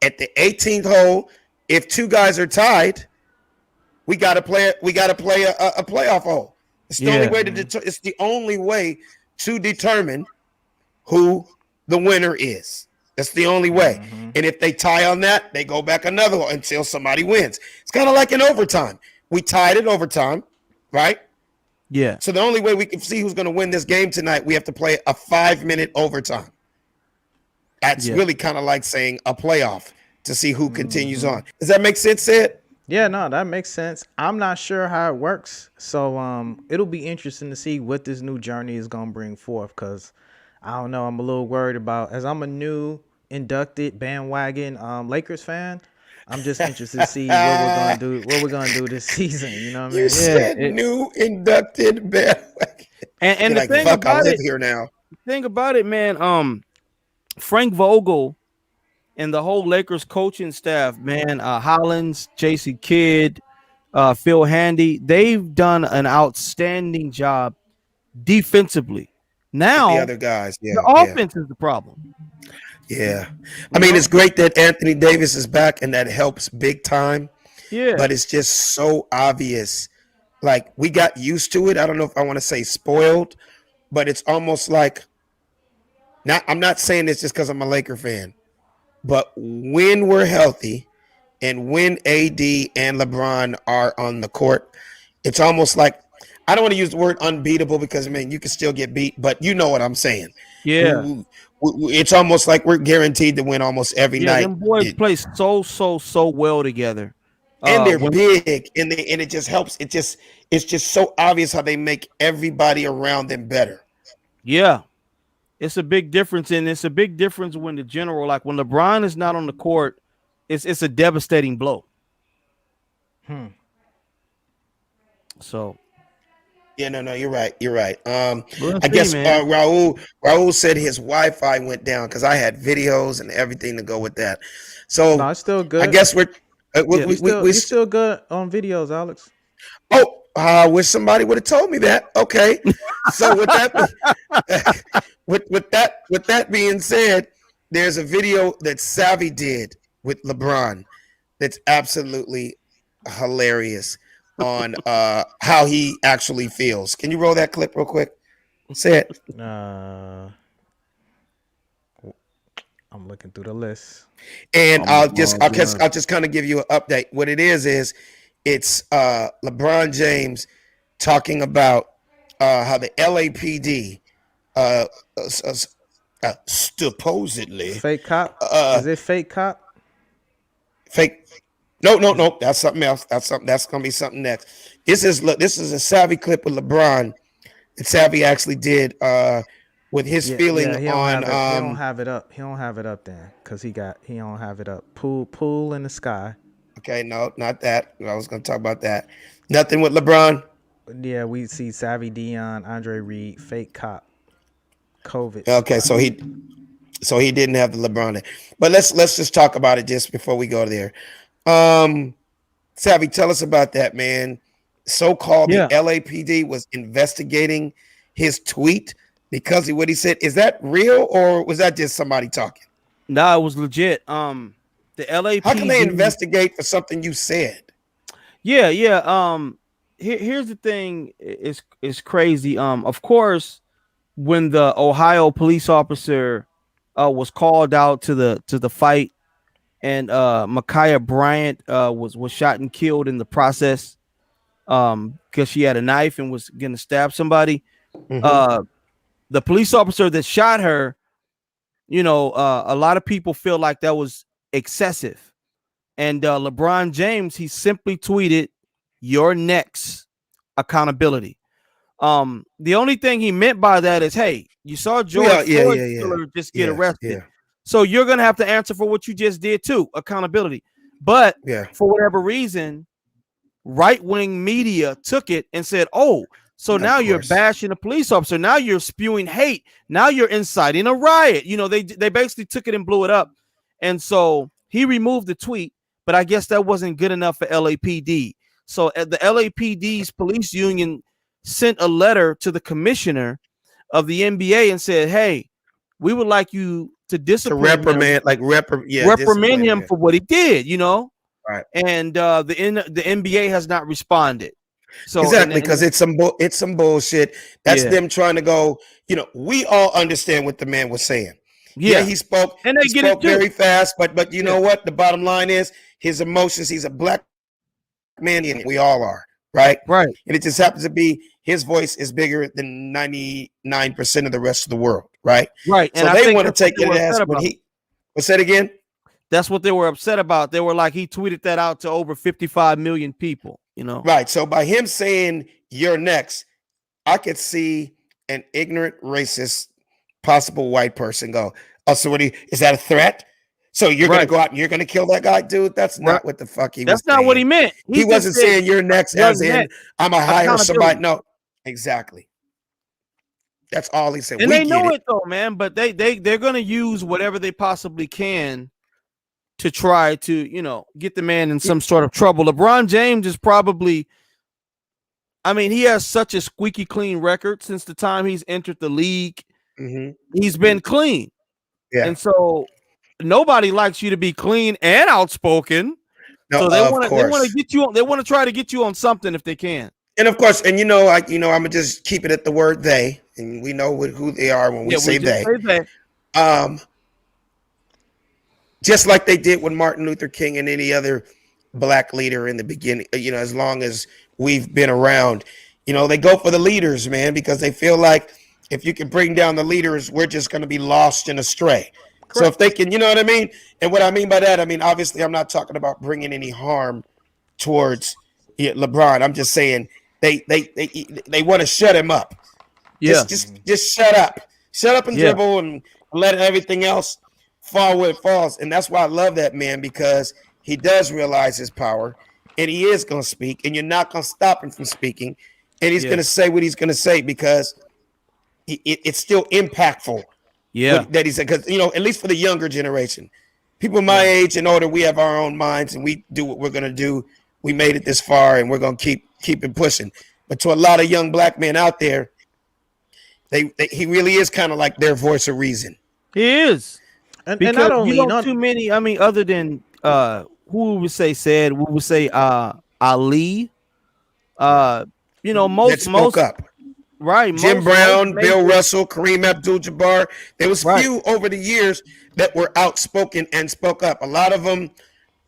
At the 18th hole, if 2 guys are tied, we got to play a playoff hole. It's the only way it's the only way to determine who the winner is. That's the only way. Mm-hmm. And if they tie on that, they go back another one until somebody wins. It's kind of like in overtime. We tied it overtime, right? Yeah. So the only way we can see who's going to win this game tonight, we have to play a 5-minute overtime. That's really kind of like saying a playoff to see who continues on. Does that make sense, Sid? Yeah, no, that makes sense. I'm not sure how it works. So it'll be interesting to see what this new journey is going to bring forth because I don't know. I'm a little worried about, as I'm a new inducted bandwagon Lakers fan, I'm just interested to see what we're gonna do this season. You know what I mean? You said new inducted bandwagon. And the like, thing fuck, about I live it, here now. The thing about it, man, Frank Vogel and the whole Lakers coaching staff, man, Hollins, Jason Kidd, Phil Handy, they've done an outstanding job defensively. Now the other guys, the offense is the problem. Yeah. I mean, it's great that Anthony Davis is back and that helps big time. Yeah. But it's just so obvious. Like, we got used to it. I don't know if I want to say spoiled, but it's almost like, I'm not saying this just because I'm a Laker fan, but when we're healthy and when AD and LeBron are on the court, it's almost like, I don't want to use the word unbeatable because, man, you can still get beat, but you know what I'm saying. Yeah. It's almost like we're guaranteed to win almost every night. Them boys play so well together, and they're big, and it just helps. It's just so obvious how they make everybody around them better. Yeah, it's a big difference, and it's a big difference when the general, like when LeBron is not on the court, it's a devastating blow. So. Yeah, no, you're right. You're right. I guess Raul said his Wi-Fi went down because I had videos and everything to go with that. So no, it's still good. I guess we're still good on videos, Alex. Oh, I wish somebody would have told me that. Okay, so with that, with that being said, there's a video that Savvy did with LeBron that's absolutely hilarious on how he actually feels. Can you roll that clip real quick? Say it. I'm looking through the list. And I'll just kind of give you an update. What it is it's LeBron James talking about how the LAPD supposedly fake cop. Is it fake cop? Fake. No. That's something else. That's gonna be something next. This is a Savvy clip with LeBron that Savvy actually did with his feeling he on. He don't have it up. He don't have it up then because he don't have it up. Pool in the sky. Okay, no, not that. I was gonna talk about that. Nothing with LeBron. Yeah, we see Savvy Dion, Andre Reed, fake cop, COVID. Okay, so he didn't have the LeBron. But let's just talk about it just before we go there. Savvy, tell us about that, man. So-called the LAPD was investigating his tweet because of what he said. Is that real or was that just somebody talking? No, it was legit. The LAPD. How can they investigate for something you said? Yeah. Here's the thing. It's crazy. Of course, when the Ohio police officer was called out to the fight, and Ma'Khia Bryant was shot and killed in the process because she had a knife and was gonna stab somebody. Mm-hmm. The police officer that shot her, a lot of people feel like that was excessive. And LeBron James, he simply tweeted, "Your next accountability." The only thing he meant by that is, hey, you saw George Floyd just get arrested. Yeah. So you're going to have to answer for what you just did too, accountability. But for whatever reason, right-wing media took it and said, oh, so now you're bashing a police officer. Now you're spewing hate. Now you're inciting a riot. They basically took it and blew it up. And so he removed the tweet, but I guess that wasn't good enough for LAPD. So the LAPD's police union sent a letter to the commissioner of the NBA and said, hey, we would like you to discipline reprimand him for what he did, Right. And the NBA has not responded. So exactly, because it's some bullshit. That's them trying to go, we all understand what the man was saying. Yeah, he spoke, and he spoke very fast, but you know what? The bottom line is his emotions. He's a black man, and we all are, right? Right. And it just happens to be his voice is bigger than 99% of the rest of the world, right? Right. So and they want to take it as when he. What's that again? That's what they were upset about. They were like, he tweeted that out to over 55 million people, Right. So by him saying you're next, I could see an ignorant, racist, possible white person go, oh, so is that a threat? So you're going to go out and you're going to kill that guy, dude? That's not what the fuck he was saying. That's not what he meant. He wasn't saying you're next as in I'm going to hire somebody. No, exactly. That's all he said. And they know it though, man, but they're going to use whatever they possibly can to try to, get the man in some sort of trouble. LeBron James is probably, he has such a squeaky clean record since the time he's entered the league. Mm-hmm. He's been clean. Yeah. And so nobody likes you to be clean and outspoken. No, so they want to get you on, they want to try to get you on something if they can. And of course, and I'm gonna just keep it at the word they, and we know who they are when we say they. Just like they did with Martin Luther King and any other black leader in the beginning, as long as we've been around, they go for the leaders, man, because they feel like if you can bring down the leaders, we're just going to be lost and astray. Correct. So if they can, you know what I mean? And what I mean by that, obviously I'm not talking about bringing any harm towards LeBron. I'm just saying they want to shut him up. Yeah. Just shut up and dribble and let everything else fall where it falls. And that's why I love that man, because he does realize his power and he is going to speak, and you're not going to stop him from speaking. And he's going to say what he's going to say because it's still impactful. Yeah. That he said, because, at least for the younger generation, people my age and older, we have our own minds and we do what we're going to do. We made it this far and we're going to keep it pushing. But to a lot of young black men out there, he really is kind of like their voice of reason. He is. And because not only too many, other than who we would say Ali. Most spoke up. Right. Jim Brown, Bill Russell, Kareem Abdul-Jabbar. There was few over the years, that were outspoken and spoke up. A lot of them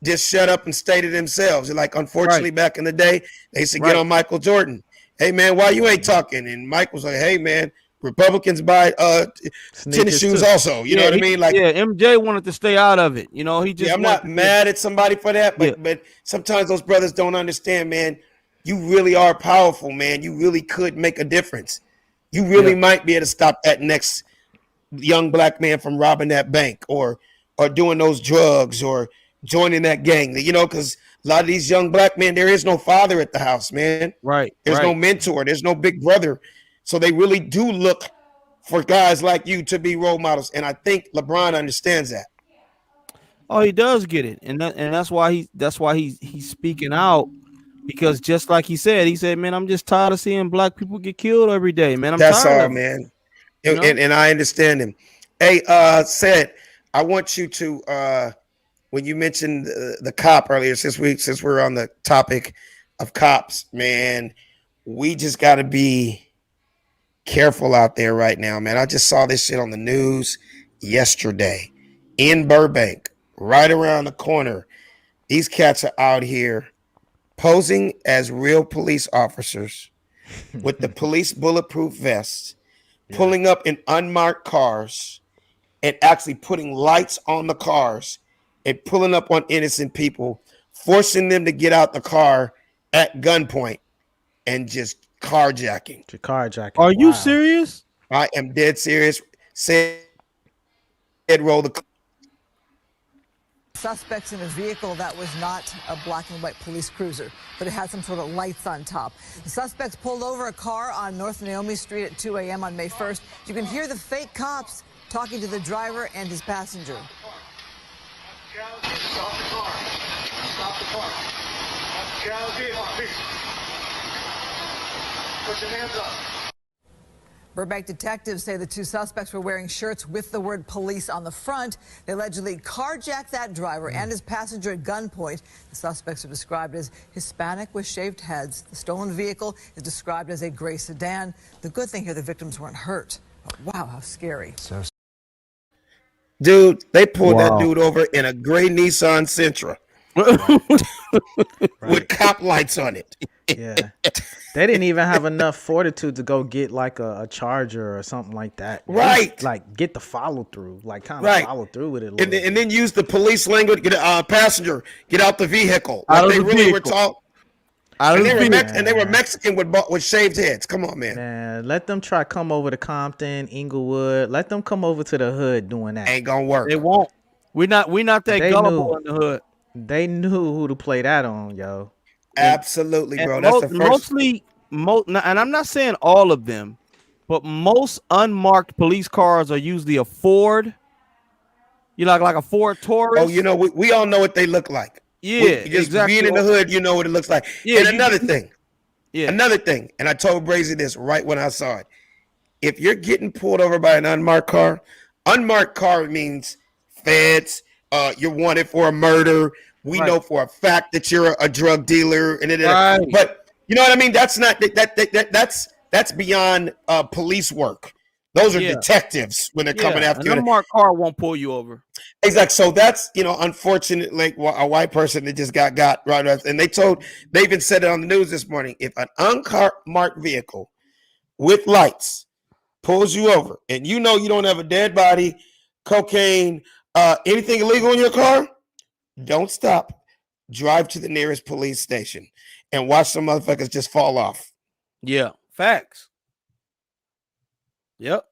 just shut up and stated themselves. Like, unfortunately, back in the day, they used to get on Michael Jordan. Hey, man, why you ain't talking? And Mike was like, hey, man, Republicans buy tennis shoes too. Also. You know what I mean? Like, MJ wanted to stay out of it. You know, he just. I'm not mad at somebody for that, but sometimes those brothers don't understand, man. You really are powerful, man. You really could make a difference. You really might be able to stop that next young black man from robbing that bank or doing those drugs or joining that gang. You know, because a lot of these young black men, there is no father at the house, man. Right. There's no mentor. There's no big brother. So they really do look for guys like you to be role models. And I think LeBron understands that. Oh, he does get it. And that's why he's speaking out. Because just like he said, man, I'm just tired of seeing black people get killed every day, man. I'm That's tired all, of man. You know? And I understand him. Hey, Said, I want you to when you mentioned the cop earlier, since we're on the topic of cops, man, we just got to be careful out there right now, man. I just saw this shit on the news yesterday in Burbank, right around the corner. These cats are out here posing as real police officers with the police bulletproof vests, pulling up in unmarked cars and actually putting lights on the cars and pulling up on innocent people, forcing them to get out the car at gunpoint and just carjacking. Are you serious? I am dead serious. Said roll the Suspects in a vehicle that was not a black and white police cruiser, but it had some sort of lights on top. The suspects pulled over a car on North Naomi Street at 2 a.m. on May 1st. You can hear the fake cops talking to the driver and his passenger. Stop the car. Stop the car. Put your hands up. Burbank detectives say the two suspects were wearing shirts with the word police on the front. They allegedly carjacked that driver and his passenger at gunpoint. The suspects are described as Hispanic with shaved heads. The stolen vehicle is described as a gray sedan. The good thing here, the victims weren't hurt. But wow, how scary. Dude, they pulled that dude over in a gray Nissan Sentra with cop lights on it. Yeah. They didn't even have enough fortitude to go get like a charger or something like that. Right. Like get the follow through, like kind of follow through with it. And then use the police language, get a passenger, get out the vehicle. Out of they the really vehicle. were taught. And they were Mexican with shaved heads. Come on, man. Man, let them try come over to Compton, Inglewood. Let them come over to the hood doing that. Ain't gonna work. They won't. We're not that gullible in the hood. They knew who to play that on, yo. Absolutely, bro. That's the first. And I'm not saying all of them, but most unmarked police cars are usually a Ford. You like a Ford Taurus. Oh, you know, we all know what they look like. Yeah, just exactly. being in the hood, you know what it looks like. Yeah, and another thing, and I told Brazy this right when I saw it. If you're getting pulled over by an unmarked car means feds. You're wanted for a murder. We know for a fact that you're a drug dealer, and but you know what I mean. That's not that's beyond police work. Those are detectives when they're coming after you. An unmarked car won't pull you over. Exactly. So that's unfortunately a white person that just got right. And they even said it on the news this morning. If an unmarked vehicle with lights pulls you over, and you know you don't have a dead body, cocaine, anything illegal in your car. Don't stop. Drive to the nearest police station and watch some motherfuckers just fall off. Yeah, facts. Yep.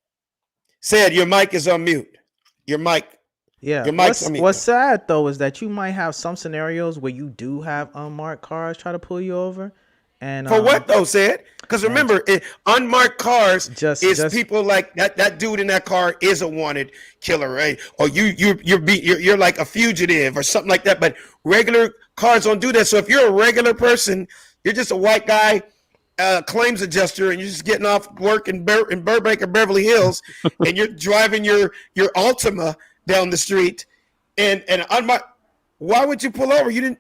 Said your mic is on mute. Your mic. Yeah. Your mic's on mute. What's sad though is that you might have some scenarios where you do have unmarked cars try to pull you over. And for what though, Said? Because remember, unmarked cars is people like that dude in that car is a wanted killer, right? Or you're like a fugitive or something like that. But regular cars don't do that. So if you're a regular person, you're just a white guy, claims adjuster, and you're just getting off work in Burbank or Beverly Hills, and you're driving your Altima down the street, and unmarked. Why would you pull over? You didn't.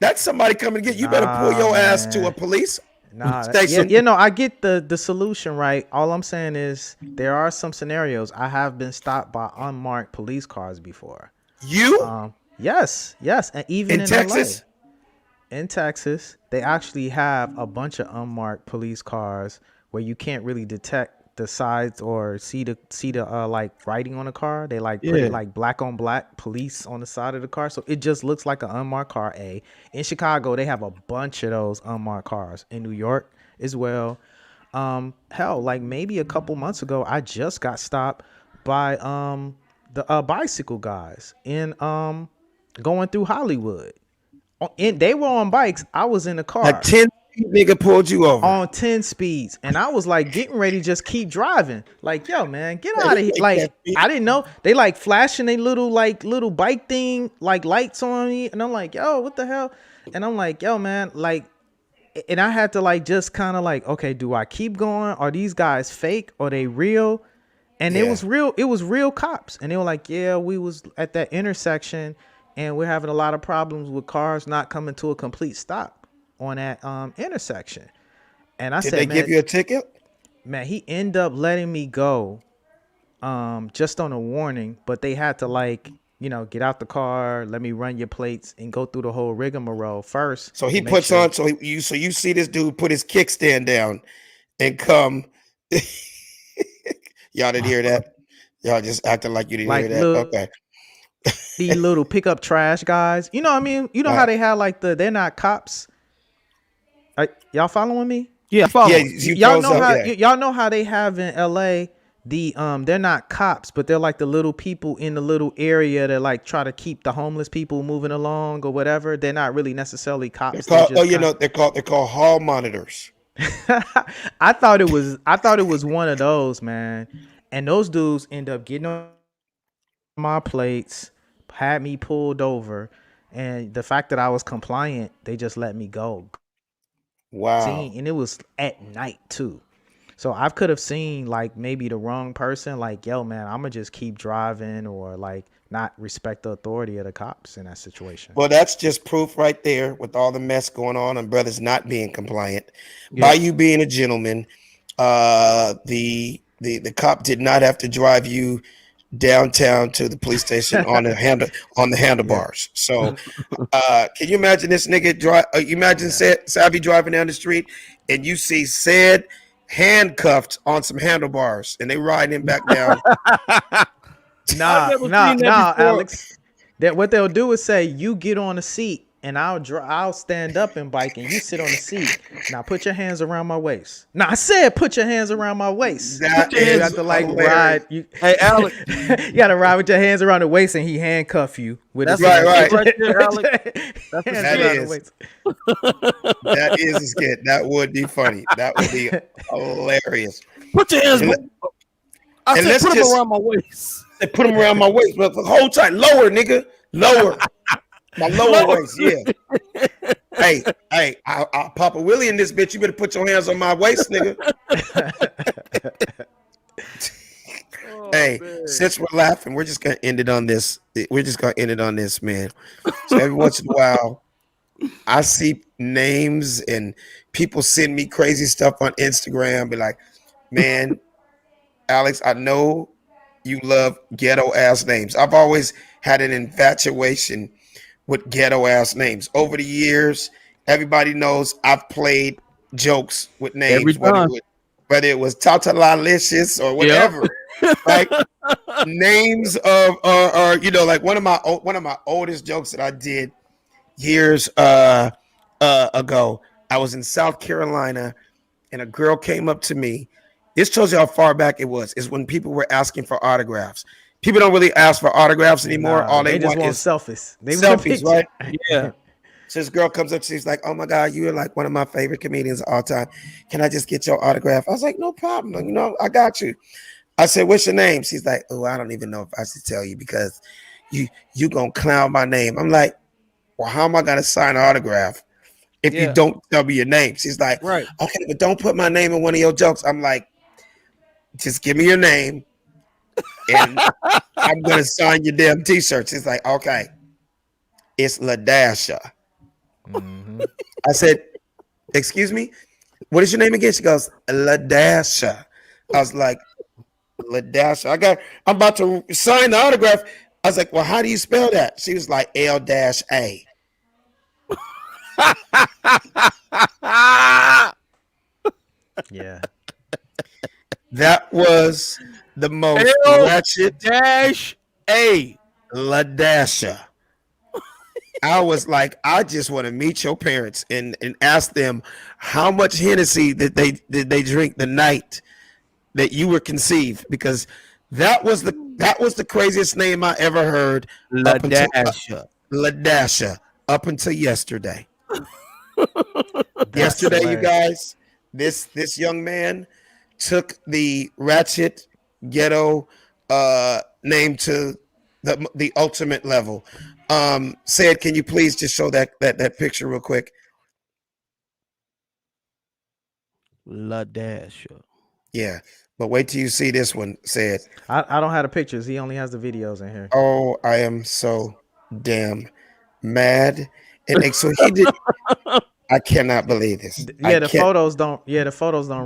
That's somebody coming to get you. Better pull your ass to a police Nah, Stay yeah, some- you know, I get the solution, right? All I'm saying is there are some scenarios. I have been stopped by unmarked police cars before. You? Yes, and even In in Texas? LA, in Texas, they actually have a bunch of unmarked police cars where you can't really detect the sides or see the like writing on the car. They like put it like black on black police on the side of the car, so it just looks like an unmarked car. In Chicago, they have a bunch of those unmarked cars. In New York as well. Hell, like maybe a couple months ago, I just got stopped by the bicycle guys in going through Hollywood. And they were on bikes. I was in the car. A 10 nigga pulled you over on 10 speeds, and I was like getting ready to just keep driving. Like, yo, man, get out of here. Like, I didn't know. They like flashing a little bike thing, like lights on me. And I'm like, yo, what the hell? And I'm like, yo, man, like, and I had to like just kind of like, okay, do I keep going? Are these guys fake? Are they real? And it was real cops. And they were like, yeah, we was at that intersection and we're having a lot of problems with cars not coming to a complete stop on that intersection. And I said, Did they give you a ticket? Man, he ended up letting me go just on a warning, but they had to like, you know, get out the car, let me run your plates and go through the whole rigmarole first. So he puts on, so you see this dude put his kickstand down and come. Y'all didn't hear that? Y'all just acting like you didn't hear that. Okay. These little pickup trash guys. You know what I mean? You know how they have like they're not cops. Y'all following me? Yeah, y'all know how y'all know how they have in LA they're not cops, but they're like the little people in the little area that like try to keep the homeless people moving along or whatever. They're not really necessarily cops. They're called hall monitors. I thought it was one of those, man. And those dudes end up getting on my plates, had me pulled over, and the fact that I was compliant, they just let me go. Wow. And it was at night too. So I could have seen like maybe the wrong person, like, yo, man, I'm gonna just keep driving or like not respect the authority of the cops in that situation. Well, that's just proof right there with all the mess going on and brothers not being compliant. By you being a gentleman, the cop did not have to drive you downtown to the police station on the handlebars. So can you imagine this nigga drive? You imagine Savvy driving down the street and you see Said handcuffed on some handlebars and they riding him back down. Nah, Alex. That what they'll do is say you get on the seat and I'll stand up and bike and you sit on the seat. Now put your hands around my waist. Now I said put your hands around my waist. You have to like ride. Hey Alex, you got to ride with your hands around the waist and he handcuff you with that's his right there, Alex. That's that is a skit. That would be funny. That would be hilarious. Put your hands. I said put them around my waist. Put them around my waist, but hold tight, lower, nigga, lower. My lower waist, yeah. Hey, I'll pop a Willie in this bitch. You better put your hands on my waist, nigga. Since we're laughing, we're just gonna end it on this. Man. So every once in a while, I see names and people send me crazy stuff on Instagram. Be like, man, Alex, I know you love ghetto ass names. I've always had an infatuation with ghetto ass names. Over the years, everybody knows I've played jokes with names, whether it was Tatalicious or whatever. Like names of or you know, like one of my oldest jokes that I did years ago. I was in South Carolina and a girl came up to me. This shows you how far back it was. Is when people were asking for autographs. People don't really ask for autographs anymore. All they just want is selfies. They selfies, right? Yeah. So this girl comes up, she's like, "Oh my God, you are like one of my favorite comedians of all time. Can I just get your autograph?" I was like, "No problem. You know, I got you." I said, "What's your name?" She's like, "Oh, I don't even know if I should tell you because you gonna clown my name." I'm like, "Well, how am I gonna sign an autograph if you don't tell me your name?" She's like, "Right, okay, but don't put my name in one of your jokes." I'm like, "Just give me your name, and I'm gonna sign your damn t-shirt." She's like, "Okay, it's LaDasha." Mm-hmm. I said, "Excuse me?" what is your name again? She goes, LaDasha. I was like, LaDasha. I'm about to sign the autograph. I was like, well, how do you spell that? She was like, L-A. Yeah. That was the most ratchet L-A. LaDasha. I was like, I just want to meet your parents and ask them how much Hennessy did they drink the night that you were conceived, because that was the craziest name I ever heard. LaDasha up until yesterday. Yesterday, you guys, this young man took the ratchet ghetto name to the ultimate level. Said, can you please just show that picture real quick? LaDasha. Yeah, but wait till you see this one. Said, I don't have the pictures. He only has the videos in here. oh, I am so damn mad. And so he did. I cannot believe this. The photos don't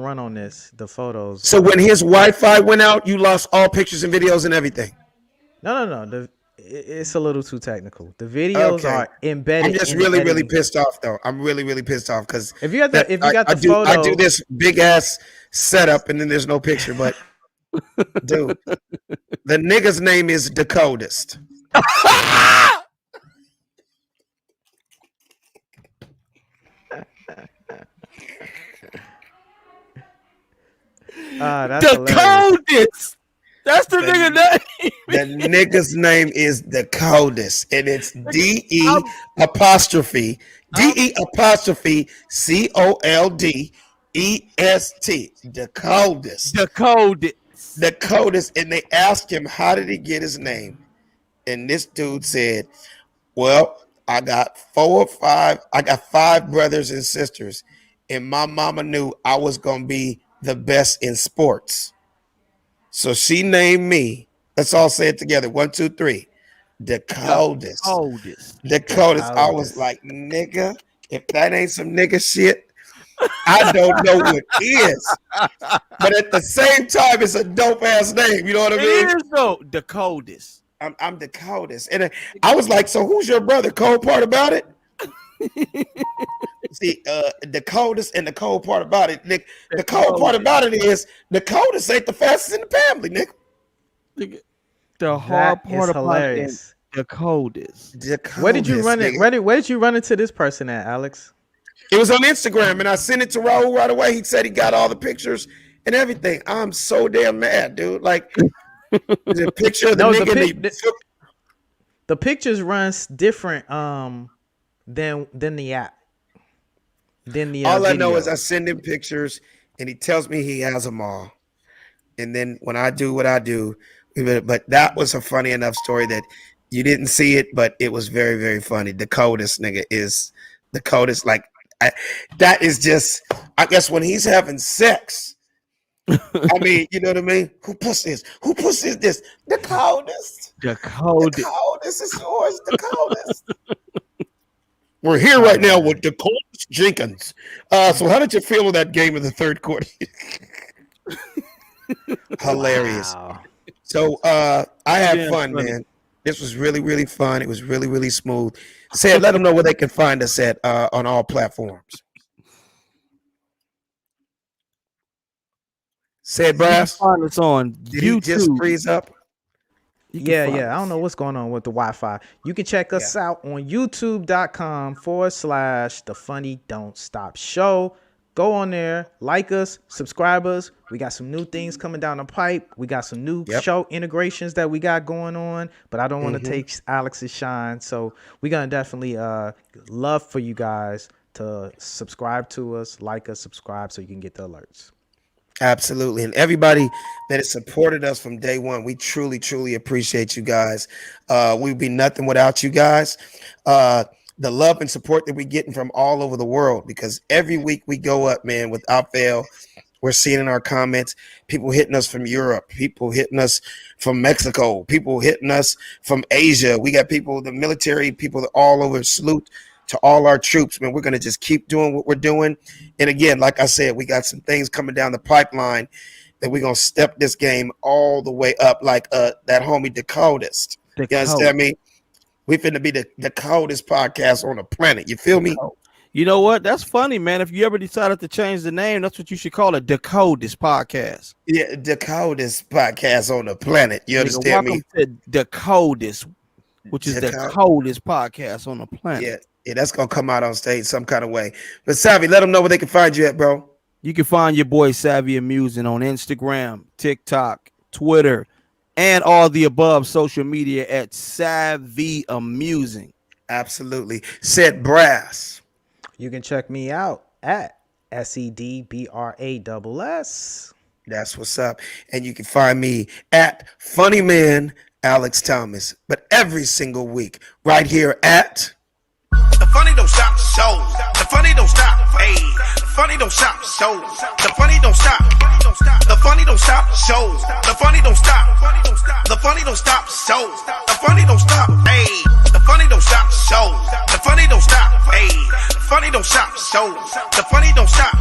run on this. The photos. So when his Wi-Fi went out, you lost all pictures and videos and everything. No. It's a little too technical. The videos are embedded. I'm just really pissed off though. I'm really pissed off because if you got the photo, I do this big ass setup and then there's no picture. But dude, the nigga's name is Decodist. That's Decodist. That's the nigga name. The nigga's name is Decodist, and it's DE apostrophe COLDEST. Decodist. And they asked him, how did he get his name? And this dude said, well, I got 5 brothers and sisters, and my mama knew I was gonna be the best in sports. So she named me. Let's all say it together. 1, 2, 3. Decodist. I was like, nigga, if that ain't some nigga shit, I don't know what is. But at the same time, it's a dope ass name. You know what I mean? It is though. Decodist. I'm Decodist. And I was like, so who's your brother? Cold part about it? See, the coldest and the cold part about it, Nick. The cold part about it is the coldest ain't the fastest in the family, Nick. The hard part about it, the coldest. Where did you run it? Where did you run into this person at, Alex? It was on Instagram, and I sent it to Raul right away. He said he got all the pictures and everything. I'm so damn mad, dude. Like the picture of the nigga. The pictures runs different than the app. All I know is I send him pictures and he tells me he has them all. And then when I do what I do, but that was a funny enough story that you didn't see it, but it was very, very funny. The coldest nigga is the coldest. Like that is just, I guess when he's having sex, I mean, you know what I mean? Who pussy is this? The coldest. The coldest. The coldest is yours. The coldest. We're here right now with Decodist Jenkins. So how did you feel with that game in the third quarter? Hilarious. Wow. So I had fun, man. This was really, really fun. It was really, really smooth. Let them know where they can find us at on all platforms. Brass. Find us on Did YouTube. He just freeze up? Yeah. I don't know what's going on with the Wi-Fi. You can check us out on youtube.com/The Funny Don't Stop Show. Go on there, like us, subscribe us. We got some new things coming down the pipe. We got some new show integrations that we got going on, but I don't want to take Alex's shine. So we're going to definitely love for you guys to subscribe to us, like us, subscribe so you can get the alerts. Absolutely. And everybody that has supported us from day one, we truly, truly appreciate you guys. We'd be nothing without you guys. The love and support that we're getting from all over the world, because every week we go up, man, without fail. We're seeing in our comments, people hitting us from Europe, people hitting us from Mexico, people hitting us from Asia. We got people, the military people all over. Salute to all our troops, man. We're going to just keep doing what we're doing. And again, like I said, we got some things coming down the pipeline that we're going to step this game all the way up, like that homie Dakotas. You understand me? We finna be the coldest podcast on the planet. You feel me? You know what? That's funny, man. If you ever decided to change the name, that's what you should call it, the coldest podcast. Yeah, the coldest podcast on the planet. You understand me? To the coldest, which is the coldest podcast on the planet. Yeah, that's gonna come out on stage some kind of way. But Savvy, let them know where they can find you at, bro. You can find your boy Savvy Amusing on Instagram, TikTok, Twitter, and all the above social media at Savvy Amusing. Absolutely. Said Brass. You can check me out at SEDBRASS. That's what's up. And you can find me at Funny Man Alex Thomas. But every single week, right here at The Funny Don't Stop Show. The Funny Don't Stop. Hey, the Funny Don't Stop Show. The Funny Don't Stop. The Funny Don't Stop Show. The Funny Don't Stop. The Funny Don't Stop Show. The Funny Don't Stop. Hey, the Funny Don't Stop Show. The Funny Don't Stop. Hey, the Funny Don't Stop Show. The Funny Don't Stop.